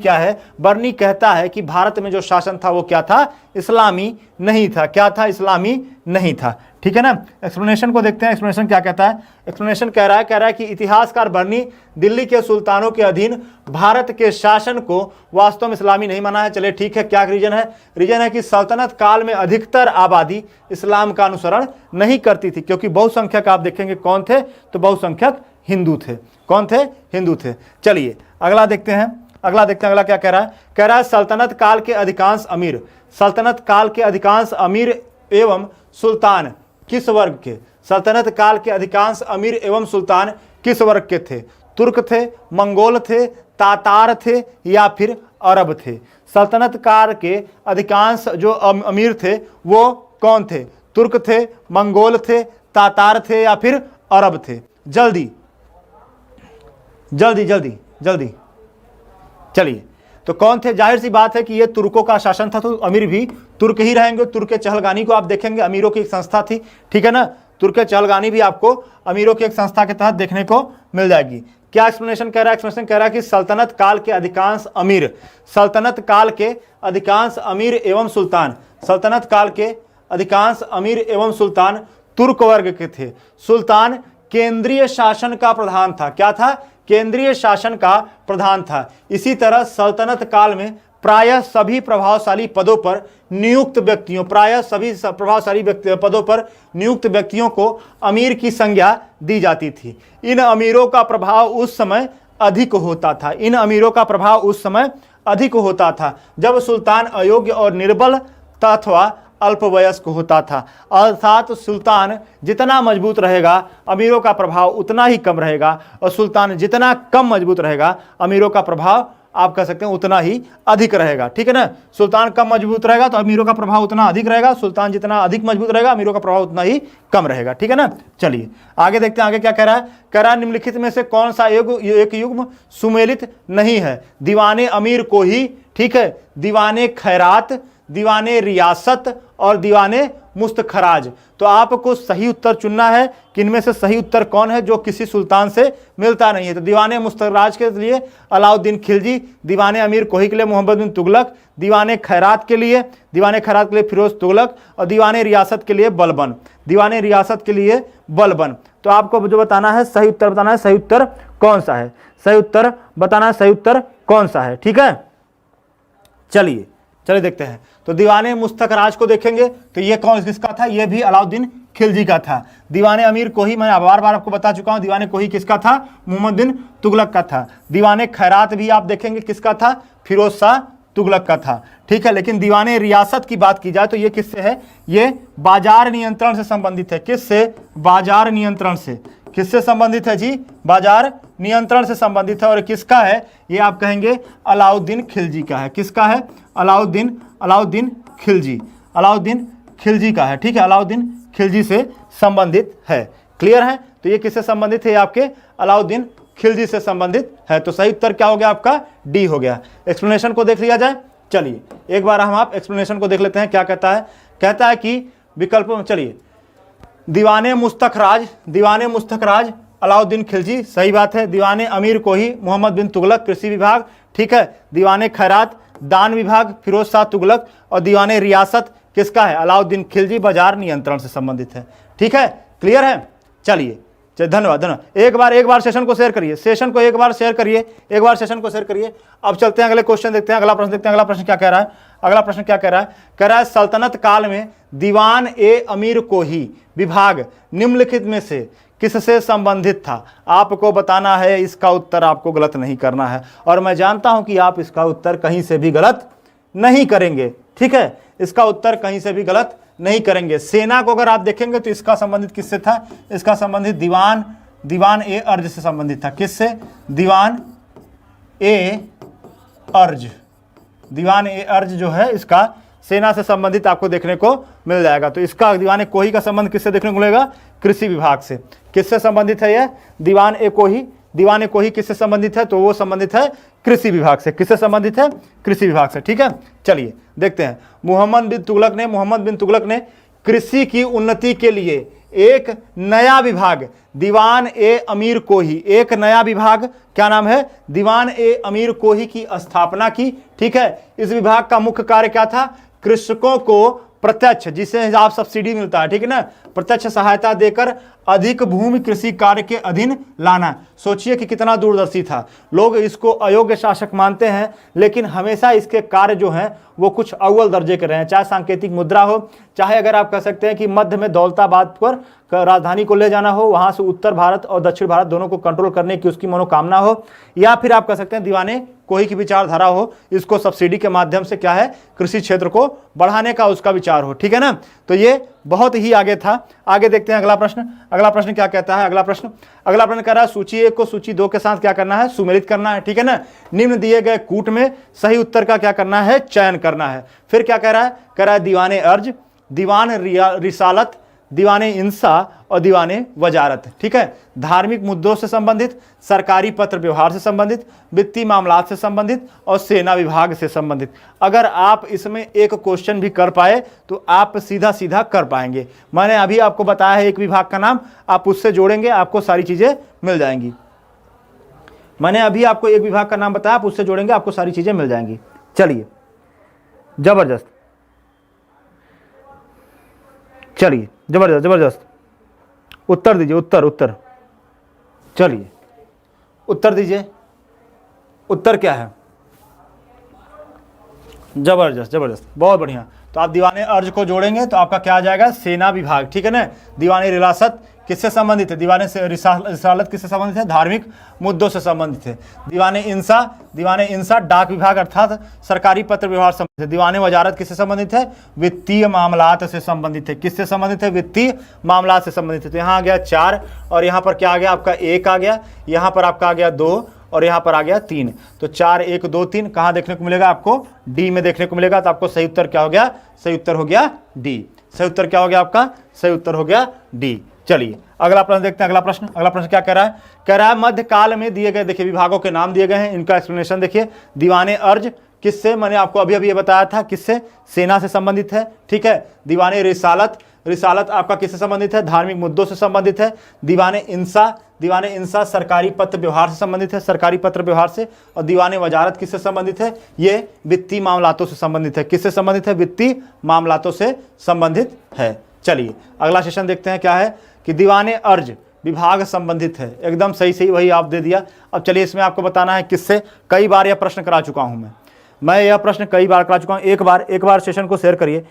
कहता है कि भारत में जो शासन था वो क्या था? इस्लामी नहीं था। क्या था? इस्लामी नहीं था। ठीक है ना। एक्सप्लेनेशन को देखते हैं, एक्सप्लेनेशन क्या कहता है। एक्सप्लेनेशन कह रहा है कि इतिहासकार बर्नी दिल्ली के सुल्तानों के अधीन भारत के शासन को वास्तव में इस्लामी नहीं माना है। चलिए ठीक है, क्या रीजन है? रीजन है कि सल्तनत काल में अधिकतर आबादी इस्लाम का अनुसरण नहीं करती थी, क्योंकि बहुसंख्यक आप देखेंगे कौन थे, तो बहुसंख्यक हिंदू थे। कौन थे? हिंदू थे। चलिए अगला देखते हैं, अगला क्या कह रहा है। कह रहा है सल्तनत काल के अधिकांश अमीर, सल्तनत काल के अधिकांश अमीर एवं सुल्तान किस वर्ग के? सल्तनत काल के अधिकांश अमीर एवं सुल्तान किस वर्ग के थे? तुर्क थे, मंगोल थे, तातार थे या फिर अरब थे? सल्तनत काल के अधिकांश जो अमीर थे वो कौन थे? तुर्क थे, मंगोल थे, तातार थे या फिर अरब थे? जल्दी जल्दी जल्दी जल्दी, चलिए तो कौन थे? जाहिर सी बात है कि ये तुर्कों का शासन था, तो अमीर भी तुर्क ही रहेंगे। तुर्क चहलगानी को आप देखेंगे, अमीरों की एक संस्था थी, ठीक है ना। तुर्क चहलगानी भी आपको अमीरों की एक संस्था के तहत देखने को मिल जाएगी। क्या एक्सप्लेनेशन कह रहा है? एक्सप्लेनेशन कह रहा है कि सल्तनत काल के अधिकांश अमीर, सल्तनत काल के अधिकांश अमीर एवं सुल्तान, सल्तनत काल के अधिकांश अमीर एवं सुल्तान तुर्क वर्ग के थे। सुल्तान केंद्रीय शासन का प्रधान था। क्या था? केंद्रीय शासन का प्रधान था। इसी तरह सल्तनत काल में प्रायः सभी प्रभावशाली पदों पर नियुक्त व्यक्तियों, प्रायः सभी प्रभावशाली पदों पर नियुक्त व्यक्तियों को अमीर की संज्ञा दी जाती थी। इन अमीरों का प्रभाव उस समय अधिक होता था, इन अमीरों का प्रभाव उस समय अधिक होता था जब सुल्तान अयोग्य और निर्बल अथवा अल्पवयस्क होता था। अर्थात सुल्तान जितना मजबूत रहेगा अमीरों का प्रभाव उतना ही कम रहेगा, और सुल्तान जितना कम मजबूत रहेगा अमीरों का प्रभाव आप कह सकते हैं उतना ही अधिक रहेगा। ठीक है ना। सुल्तान कम मजबूत रहेगा तो अमीरों का प्रभाव उतना अधिक रहेगा, सुल्तान जितना अधिक मजबूत रहेगा अमीरों का प्रभाव उतना ही कम रहेगा। ठीक है ना। चलिए आगे देखते हैं, आगे क्या कह रहा है। कह रहा है निम्नलिखित में से कौन सा एक युग्म सुमेलित नहीं है? दीवाने अमीर को ही, ठीक है, दीवाने खैरात, दीवाने रियासत और दीवाने मुस्तखराज। तो आपको सही उत्तर चुनना है कि इनमें से सही उत्तर कौन है जो किसी सुल्तान से मिलता नहीं है। तो दीवाने मुस्तखराज के लिए अलाउद्दीन खिलजी, दीवाने अमीर कोही के लिए मोहम्मद बिन तुगलक, दीवाने खैरात के लिए फिरोज तुगलक और दीवाने रियासत के लिए बलबन, दीवाने रियासत के लिए बलबन। तो आपको जो बताना है सही उत्तर बताना है, सही उत्तर कौन सा है, सही उत्तर बताना है, सही उत्तर कौन सा है। ठीक है, चलिए देखते हैं। तो दीवाने मुस्तखराज को देखेंगे तो ये कौन किसका था? ये भी अलाउद्दीन खिलजी का था। दीवाने अमीर कोही मैं बार बार आपको बता चुका हूं, दीवाने कोही किसका था? मोहम्मद बिन तुगलक का था। दीवाने खैरात भी आप देखेंगे किसका था? फिरोज शाह तुगलक का था। ठीक है, लेकिन दीवाने रियासत की बात की जाए तो ये किससे है? ये बाजार नियंत्रण से संबंधित है। किससे? बाजार नियंत्रण से। किससे संबंधित है जी? बाजार नियंत्रण से संबंधित है। और किसका है? ये आप कहेंगे अलाउद्दीन खिलजी का है। किसका है? अलाउद्दीन खिलजी का है। ठीक है, अलाउद्दीन खिलजी से संबंधित है। क्लियर है? तो ये किससे संबंधित है? आपके अलाउद्दीन खिलजी से संबंधित है। तो सही उत्तर क्या हो गया? आपका डी हो गया। एक्सप्लेनेशन को देख लिया जाए। चलिए एक बार हम आप एक्सप्लेनेशन को देख लेते हैं। क्या कहता है? कहता है कि विकल्पों में, चलिए, दीवाने मुस्तखराज अलाउद्दीन खिलजी, सही बात है। दीवाने अमीर कोही मोहम्मद बिन तुगलक, कृषि विभाग। ठीक है, दीवाने खैरात दान विभाग, फिरोज शाह तुगलक। और दीवाने रियासत किसका है? अलाउद्दीन खिलजी, बाजार नियंत्रण से संबंधित है। ठीक है, क्लियर है। चलिए धन्यवाद। एक बार सेशन को शेयर करिए, सेशन को एक बार शेयर करिए। अब चलते हैं अगले क्वेश्चन देखते हैं, अगला प्रश्न देखते हैं। अगला प्रश्न क्या कह रहा है? अगला प्रश्न क्या कह रहा है? कह रहा है सल्तनत काल में दीवान ए अमीर कोही विभाग निम्नलिखित में से किससे संबंधित था? आपको बताना है। इसका उत्तर आपको गलत नहीं करना है, और मैं जानता हूं कि आप इसका उत्तर कहीं से भी गलत नहीं करेंगे। ठीक है, इसका उत्तर कहीं से भी गलत नहीं करेंगे। सेना को अगर आप देखेंगे तो इसका संबंधित किससे था? इसका संबंधित दीवान ए अर्ज से संबंधित था। किससे? दीवान ए अर्ज जो है इसका सेना से संबंधित आपको देखने को मिल जाएगा। तो इसका दीवाने कोही का संबंध किससे देखने को मिलेगा? कृषि विभाग से। किससे संबंधित है यह? दीवान ए कोही किससे संबंधित है? तो वो संबंधित है कृषि विभाग से। किससे संबंधित है? कृषि विभाग से। ठीक है, चलिए देखते हैं। मोहम्मद बिन तुगलक ने कृषि की उन्नति के लिए एक नया विभाग दीवान ए अमीर कोही, एक नया विभाग, क्या नाम है? दीवान ए अमीर कोही की स्थापना की। ठीक है, इस विभाग का मुख्य कार्य क्या था? कृषकों को प्रत्यक्ष, जिसे आप सब्सिडी मिलता है, ठीक है ना, प्रत्यक्ष सहायता देकर अधिक भूमि कृषि कार्य के अधीन लाना। सोचिए कि कितना दूरदर्शी था। लोग इसको अयोग्य शासक मानते हैं, लेकिन हमेशा इसके कार्य जो हैं वो कुछ अव्वल दर्जे के रहे हैं। चाहे सांकेतिक मुद्रा हो, चाहे अगर आप कह सकते हैं कि मध्य में दौलताबाद पर राजधानी को ले जाना हो, वहां से उत्तर भारत और दक्षिण भारत दोनों को कंट्रोल करने की उसकी मनोकामना हो, या फिर आप कह सकते हैं दीवाने कोई की विचारधारा हो, इसको सब्सिडी के माध्यम से क्या है, कृषि क्षेत्र को बढ़ाने का उसका विचार हो, ठीक है ना। तो ये बहुत ही आगे था। आगे देखते हैं अगला प्रश्न। अगला प्रश्न क्या कहता है? अगला प्रश्न कह रहा है सूची 1 को सूची 2 के साथ क्या करना है, सुमेलित करना है, ठीक है ना। निम्न दिए गए कूट में सही उत्तर का क्या करना है, चयन करना है। फिर क्या कह रहा है दीवाने अर्ज, दीवान रिसालत, दीवाने इंसा और दीवाने वजारत, ठीक है। धार्मिक मुद्दों से संबंधित, सरकारी पत्र व्यवहार से संबंधित, वित्तीय मामलात से संबंधित और सेना विभाग से संबंधित। अगर आप इसमें एक क्वेश्चन भी कर पाए तो आप सीधा सीधा कर पाएंगे। मैंने अभी आपको बताया है एक विभाग का नाम, आप उससे जोड़ेंगे आपको सारी चीजें मिल जाएंगी। मैंने अभी आपको एक विभाग का नाम बताया, आप उससे जोड़ेंगे आपको सारी चीजें मिल जाएंगी। चलिए, जबरदस्त, चलिए जबरदस्त जबरदस्त। उत्तर दीजिए, उत्तर। चलिए उत्तर दीजिए, उत्तर क्या है? जबरदस्त जबरदस्त, बहुत बढ़िया। तो आप दीवाने अर्ज को जोड़ेंगे तो आपका क्या आ जाएगा, सेना विभाग, ठीक है ना। दीवाने रियासत किससे संबंधित है, दीवाने से रिसालत किससे संबंधित है, धार्मिक मुद्दों से संबंधित है। दीवाने इंसा डाक विभाग अर्थात सरकारी पत्र व्यवहार संबंधित है। दीवाने वजारत किससे संबंधित है, वित्तीय मामलात से संबंधित है। किससे संबंधित है, वित्तीय मामलात से संबंधित है। तो यहाँ आ गया 4 और यहाँ पर क्या आ गया आपका 1 आ गया, यहाँ पर आपका आ गया 2 और यहाँ पर आ गया 3। तो 4 1 2 3 कहाँ देखने को मिलेगा आपको, डी में देखने को मिलेगा। तो आपको सही उत्तर क्या हो गया, सही उत्तर हो गया डी। सही उत्तर क्या हो गया आपका, सही उत्तर हो गया डी। चलिए अगला प्रश्न देखते हैं। अगला प्रश्न क्या कह रहा है मध्यकाल में दिए गए, देखिए विभागों के नाम दिए गए हैं, इनका एक्सप्लेनेशन देखिए। दीवाने अर्ज किससे, मैंने आपको अभी ये बताया था, किससे, सेना से संबंधित है, ठीक है। दीवाने रिसालत आपका किससे संबंधित है, धार्मिक मुद्दों से संबंधित है। दीवाने इंसा सरकारी पत्र व्यवहार से संबंधित है, सरकारी पत्र व्यवहार से। और दीवाने वजारत किससे संबंधित है, ये वित्तीय मामलातों से संबंधित है। किससे संबंधित है, वित्तीय मामलातों से संबंधित है। चलिए अगला सेशन देखते हैं, क्या है कि दीवाने अर्ज विभाग संबंधित है, एकदम सही वही आप दे दिया। अब चलिए इसमें आपको बताना है किससे। कई बार यह प्रश्न करा चुका हूं मैं यह प्रश्न कई बार करा चुका हूं। एक बार सेशन को शेयर करिए,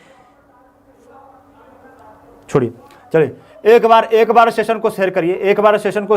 छोड़िए, चलिए एक बार सेशन को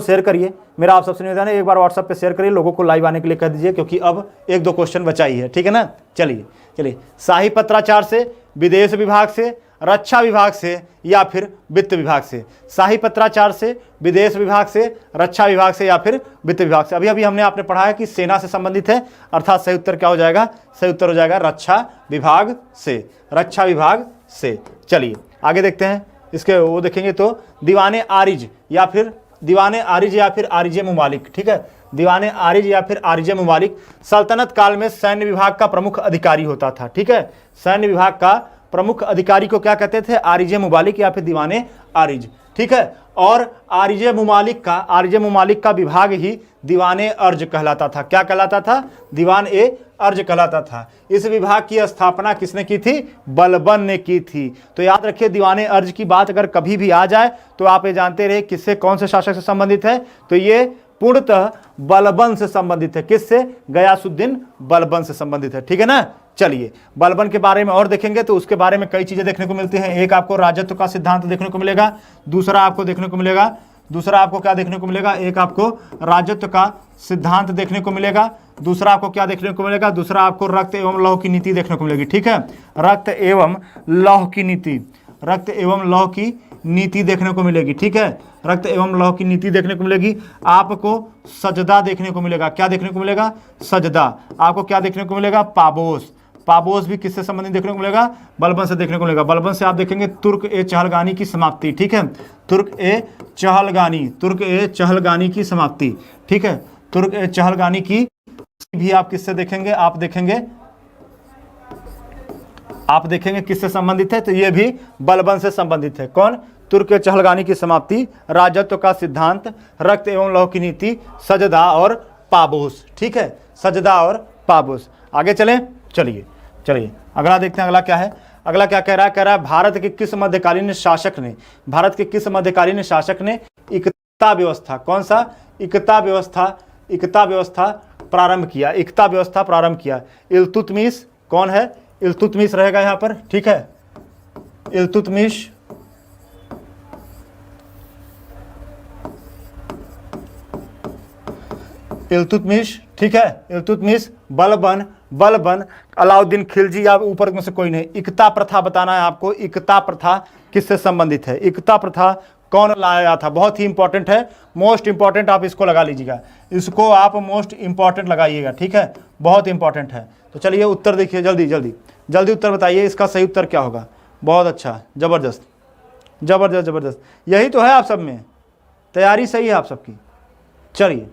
शेयर करिए। मेरा आप सबसे निवेदन है, एक बार व्हाट्सएप पे शेयर करिए, लोगों को लाइव आने के लिए कह दीजिए, क्योंकि अब 1-2 क्वेश्चन बचा ही है, ठीक है ना। चलिए शाही पत्राचार से, विदेश विभाग से, रक्षा विभाग से या फिर वित्त विभाग से। शाही पत्राचार से, विदेश विभाग से, रक्षा विभाग से या फिर वित्त विभाग से। अभी हमने आपने पढ़ा है कि सेना से संबंधित है, अर्थात सही उत्तर क्या हो जाएगा, सही उत्तर हो जाएगा रक्षा विभाग से। चलिए आगे देखते हैं, इसके वो देखेंगे तो दीवाने आरिज या फिर आरिज मुमालिक, ठीक है। दीवाने आरिज या फिर आरिज मुमालिक सल्तनत काल में सैन्य विभाग का प्रमुख अधिकारी होता था, ठीक है। सैन्य विभाग का प्रमुख अधिकारी को क्या कहते थे, आरिज मुमालिक या फिर दीवाने आरिज, ठीक है। और आरिज मुमालिक का विभाग ही दीवाने अर्ज कहलाता था। क्या कहलाता था, दीवान ए अर्ज कहलाता था। इस विभाग की स्थापना किसने की थी, बलबन ने की थी। तो याद रखिए, दीवाने अर्ज की बात अगर कभी भी आ जाए तो आप ये जानते रहे किससे, कौन से शासक से संबंधित है, तो ये पूर्णतः बलबन से संबंधित है। किससे, गयासुद्दीन बलबन से संबंधित है, ठीक है ना। चलिए बलबन के बारे में और देखेंगे तो उसके बारे में कई चीजें देखने को मिलती हैं। एक आपको राजत्व का सिद्धांत देखने को मिलेगा, दूसरा आपको क्या देखने को मिलेगा, एक आपको राजत्व का सिद्धांत देखने को मिलेगा। दूसरा आपको क्या देखने को मिलेगा, दूसरा आपको रक्त एवं लौह की नीति देखने को मिलेगी, ठीक है। रक्त एवं लौह की नीति देखने को मिलेगी, ठीक है। रक्त एवं लौह की नीति देखने को मिलेगी। आपको सजदा देखने को मिलेगा। क्या देखने को मिलेगा, सजदा। आपको क्या देखने को मिलेगा, पाबोस भी किससे संबंधित देखने को मिलेगा, बलबन से देखने को मिलेगा। बलबन से आप देखेंगे तुर्क ए चहलगानी की समाप्ति, ठीक है। तुर्क ए चहलगानी की समाप्ति, ठीक है। तुर्क ए चहलगानी की भी आप किससे देखेंगे, आप देखेंगे किससे संबंधित है, तो ये भी बलबन से संबंधित है। कौन, तुर्क ए चहलगानी की समाप्ति, राजत्व का सिद्धांत, रक्त एवं लौह की नीति, सजदा और पाबोस, ठीक है। सजदा और पाबोस। आगे चलें, चलिए अगला देखते हैं। अगला क्या है, अगला क्या कह रहा है भारत के किस मध्यकालीन शासक ने, भारत के किस मध्यकालीन शासक ने इकता व्यवस्था, कौन सा, इकता व्यवस्था प्रारंभ किया, इकता व्यवस्था प्रारंभ किया। इल्तुतमिश, कौन है, इल्तुतमिश रहेगा यहां पर, ठीक है, इल्तुतमिश, इल्तुतमिश, ठीक है, इल्तुतमिश, बलबन, अलाउद्दीन खिलजी, या ऊपर में से कोई नहीं। इकता प्रथा बताना है आपको, इकता प्रथा किससे संबंधित है, इकता प्रथा कौन लाया था, बहुत ही इंपॉर्टेंट है, मोस्ट इंपॉर्टेंट, आप इसको लगा लीजिएगा, इसको आप मोस्ट इंपॉर्टेंट लगाइएगा, ठीक है, बहुत इंपॉर्टेंट है। तो चलिए उत्तर देखिए, जल्दी जल्दी जल्दी उत्तर बताइए, इसका सही उत्तर क्या होगा। बहुत अच्छा, जबरदस्त जबरदस्त जबरदस्त, यही तो है आप सब में, तैयारी सही है आप सबकी। चलिए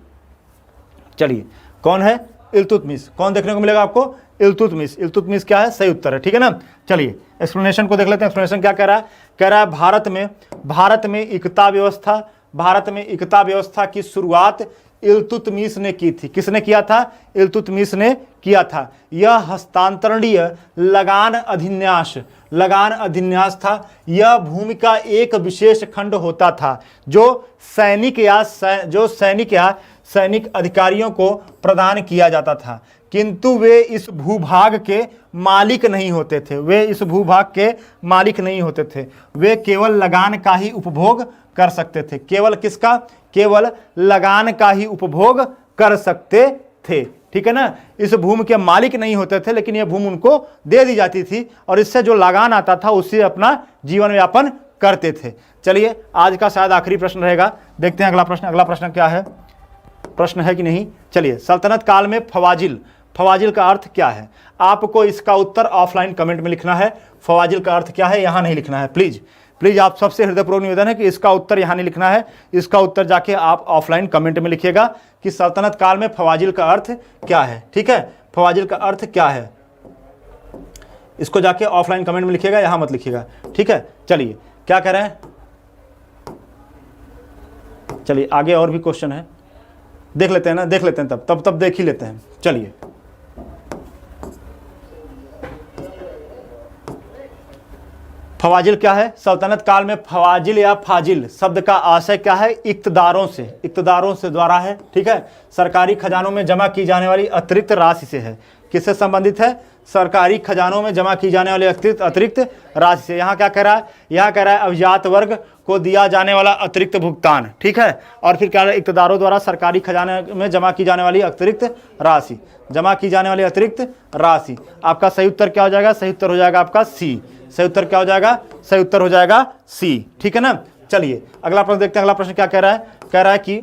चलिए, कौन है, इल्तुतमिश, कौन देखने को मिलेगा आपको, इल्तुतमिश, इल्तुतमिश क्या है, सही उत्तर है, ठीक है ना। चलिए एक्सप्लेनेशन को देख लेते हैं, एक्सप्लेनेशन क्या कह रहा है, कह रहा है भारत में इकता व्यवस्था की शुरुआत इल्तुतमिश ने की थी। किसने किया था, इल्तुतमिश ने किया था। यह हस्तांतरणीय लगान अधिन्यास था। यह भूमि का एक विशेष खंड होता था जो सैनिक अधिकारियों को प्रदान किया जाता था, किंतु वे इस भूभाग के मालिक नहीं होते थे, वे केवल लगान का ही उपभोग कर सकते थे। केवल किसका, केवल लगान का ही उपभोग कर सकते थे, ठीक है ना। इस भूमि के मालिक नहीं होते थे, लेकिन यह भूमि उनको दे दी जाती थी और इससे जो लगान आता था उससे अपना जीवन यापन करते थे। चलिए आज का शायद आखिरी प्रश्न रहेगा, देखते हैं अगला प्रश्न क्या है, प्रश्न है कि नहीं। चलिए, सल्तनत काल में फवाजिल का अर्थ क्या है, आपको इसका उत्तर ऑफलाइन कमेंट में लिखना है। फवाजिल का अर्थ क्या है यहां नहीं लिखना है, प्लीज आप सबसे हृदयपूर्वक निवेदन है कि इसका उत्तर यहां नहीं लिखना है, इसका उत्तर जाके आप ऑफलाइन कमेंट में लिखिएगा कि सल्तनत काल में फवाजिल का अर्थ क्या है, ठीक है, फवाजिल का अर्थ क्या है, इसको जाके ऑफलाइन कमेंट में लिखिएगा, यहां मत लिखिएगा, ठीक है। चलिए क्या कह रहे हैं, चलिए आगे और भी क्वेश्चन है, देख लेते हैं ना, देख लेते हैं तब देख ही लेते हैं। चलिए फवाजिल क्या है, सल्तनत काल में फवाजिल या फाजिल शब्द का आशय क्या है, इक्तदारों से द्वारा है, ठीक है, सरकारी खजानों में जमा की जाने वाली अतिरिक्त राशि से है। किससे संबंधित है, सरकारी खजानों में जमा की जाने वाली अतिरिक्त राशि से। यहाँ क्या कह रहा है, यहाँ कह रहा है अभिजात वर्ग को दिया जाने वाला अतिरिक्त भुगतान, ठीक है, और फिर क्या है, इक्तदारों द्वारा सरकारी खजाने में जमा की जाने वाली अतिरिक्त राशि, आपका सही उत्तर क्या हो जाएगा, सही उत्तर हो जाएगा आपका सी, सही उत्तर क्या हो जाएगा, सही उत्तर हो जाएगा सी, ठीक है ना। चलिए अगला प्रश्न देखते हैं, अगला प्रश्न क्या कह रहा है कि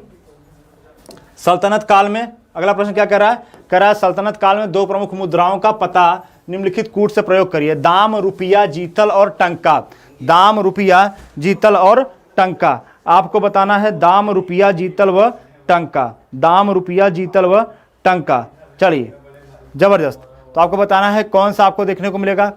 सल्तनत काल में, अगला प्रश्न क्या कह रहा है, सल्तनत काल में दो प्रमुख मुद्राओं का पता निम्नलिखित कूट से प्रयोग करिए, दाम, रुपया, जीतल और टंका। दाम, रुपया, जीतल और टंका, आपको बताना है दाम, रुपया, जीतल व टंका, दाम, रुपया, जीतल व टंका। चलिए जबरदस्त, तो आपको बताना है कौन सा आपको देखने को मिलेगा,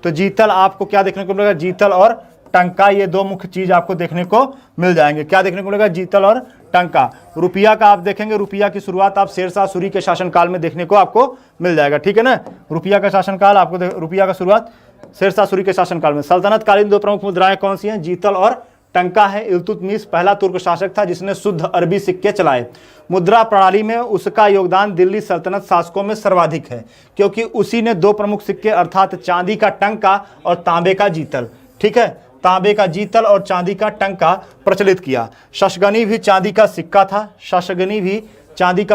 तो जीतल आपको क्या देखने को मिलेगा, जीतल और टंका, ये दो मुख्य चीज आपको देखने को मिल जाएंगे। क्या देखने को मिलेगा, जीतल और टंका। रुपया का आप देखेंगे, रुपया की शुरुआत आप शेरशाह सूरी के शासनकाल में देखने को आपको मिल जाएगा, ठीक है ना। रुपया का शासनकाल आपको, रुपया का शुरुआत शेरशाह सूरी के शासनकाल में। सल्तनत कालीन दो प्रमुख मुद्राएं कौन सी हैं, जीतल और टंका है। इल्तुतमिश पहला तुर्क शासक था जिसने शुद्ध अरबी सिक्के चलाए। मुद्रा प्रणाली में उसका योगदान दिल्ली सल्तनत शासकों में सर्वाधिक है, क्योंकि उसी ने दो प्रमुख सिक्के अर्थात चांदी का टंका और तांबे का जीतल, ठीक है, तांबे का जीतल और चांदी का टंका प्रचलित किया। शशगनी भी चांदी का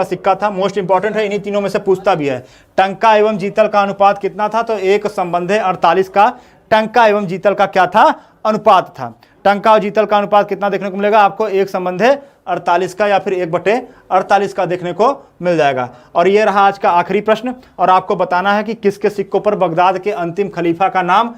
सिक्का था, मोस्ट इंपॉर्टेंट है, इन्हीं तीनों में से पूछता भी है। टंका एवं जीतल का अनुपात कितना था, तो 1:48 का टंका एवं जीतल का क्या था, अनुपात था। टंका और जीतल का अनुपात कितना देखने को मिलेगा आपको, 1:48 का या फिर 1/48 का देखने को मिल जाएगा। और ये रहा आज का आखिरी प्रश्न, और आपको बताना है कि किसके सिक्कों पर बगदाद के अंतिम खलीफा का नाम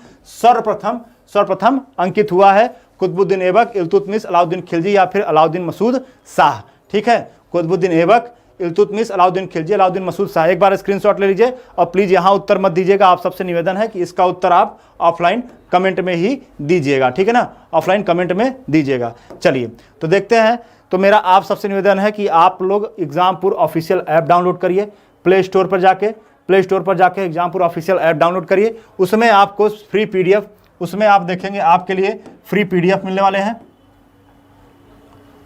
सर्वप्रथम अंकित हुआ है। कुतुबुद्दीन ऐबक, इल्तुतमिश, अलाउद्दीन खिलजी या फिर अलाउद्दीन मसूद शाह, ठीक है, कुतुबुद्दीन ऐबक, इल्तुतमिश, अलाउद्दीन खिलजी, अलाउद्दीन मसूद शाह। एक बार स्क्रीनशॉट ले लीजिए और प्लीज यहां उत्तर मत दीजिएगा, आप सबसे निवेदन है कि इसका उत्तर आप ऑफलाइन कमेंट में ही दीजिएगा, ठीक है ना, ऑफलाइन कमेंट में दीजिएगा। चलिए तो देखते हैं, तो मेरा आप सबसे निवेदन है कि आप लोग एग्जामपुर ऑफिशियल ऐप डाउनलोड करिए, प्ले स्टोर पर जाके प्ले स्टोर पर जाके एग्जामपुर ऑफिशियल ऐप डाउनलोड करिए। उसमें आपको फ्री PDF, उसमें आप देखेंगे आपके लिए फ्री PDF मिलने वाले हैं।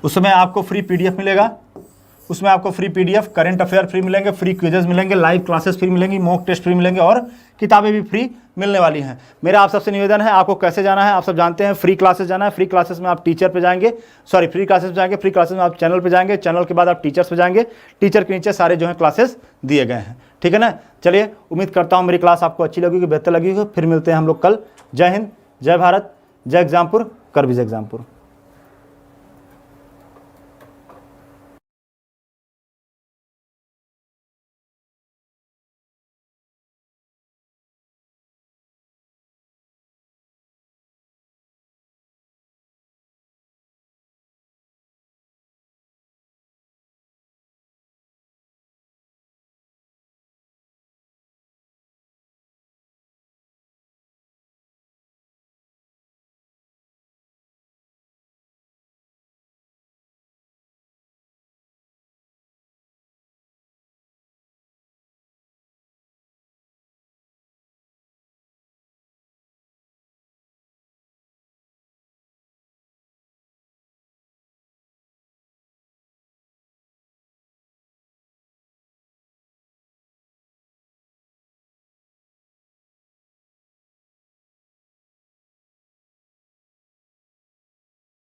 उसमें आपको फ्री PDF मिलेगा, उसमें आपको free PDF, current affair free मिलेंगे, फ्री क्विजेज मिलेंगे, लाइव क्लासेस फ्री मिलेंगी, मॉक टेस्ट फ्री मिलेंगे और किताबें भी फ्री मिलने वाली हैं। मेरा आप सबसे निवेदन है, आपको कैसे जाना है आप सब जानते हैं, फ्री क्लासेस जाना है। फ्री क्लासेस में आप टीचर पे जाएंगे, फ्री क्लासेस पे जाएंगे, फ्री क्लासेस में आप चैनल पे जाएंगे, चैनल के बाद आप टीचर्स पे जाएंगे, टीचर के नीचे सारे जो है क्लासेस दिए गए हैं। ठीक है ना। चलिए, उम्मीद करता हूँ मेरी क्लास आपको अच्छी लगेगी, बेहतर लगेगी। फिर मिलते हैं हम लोग कल। जय हिंद, जय भारत, जय एग्जामपुर, कर विजय एग्जामपुर।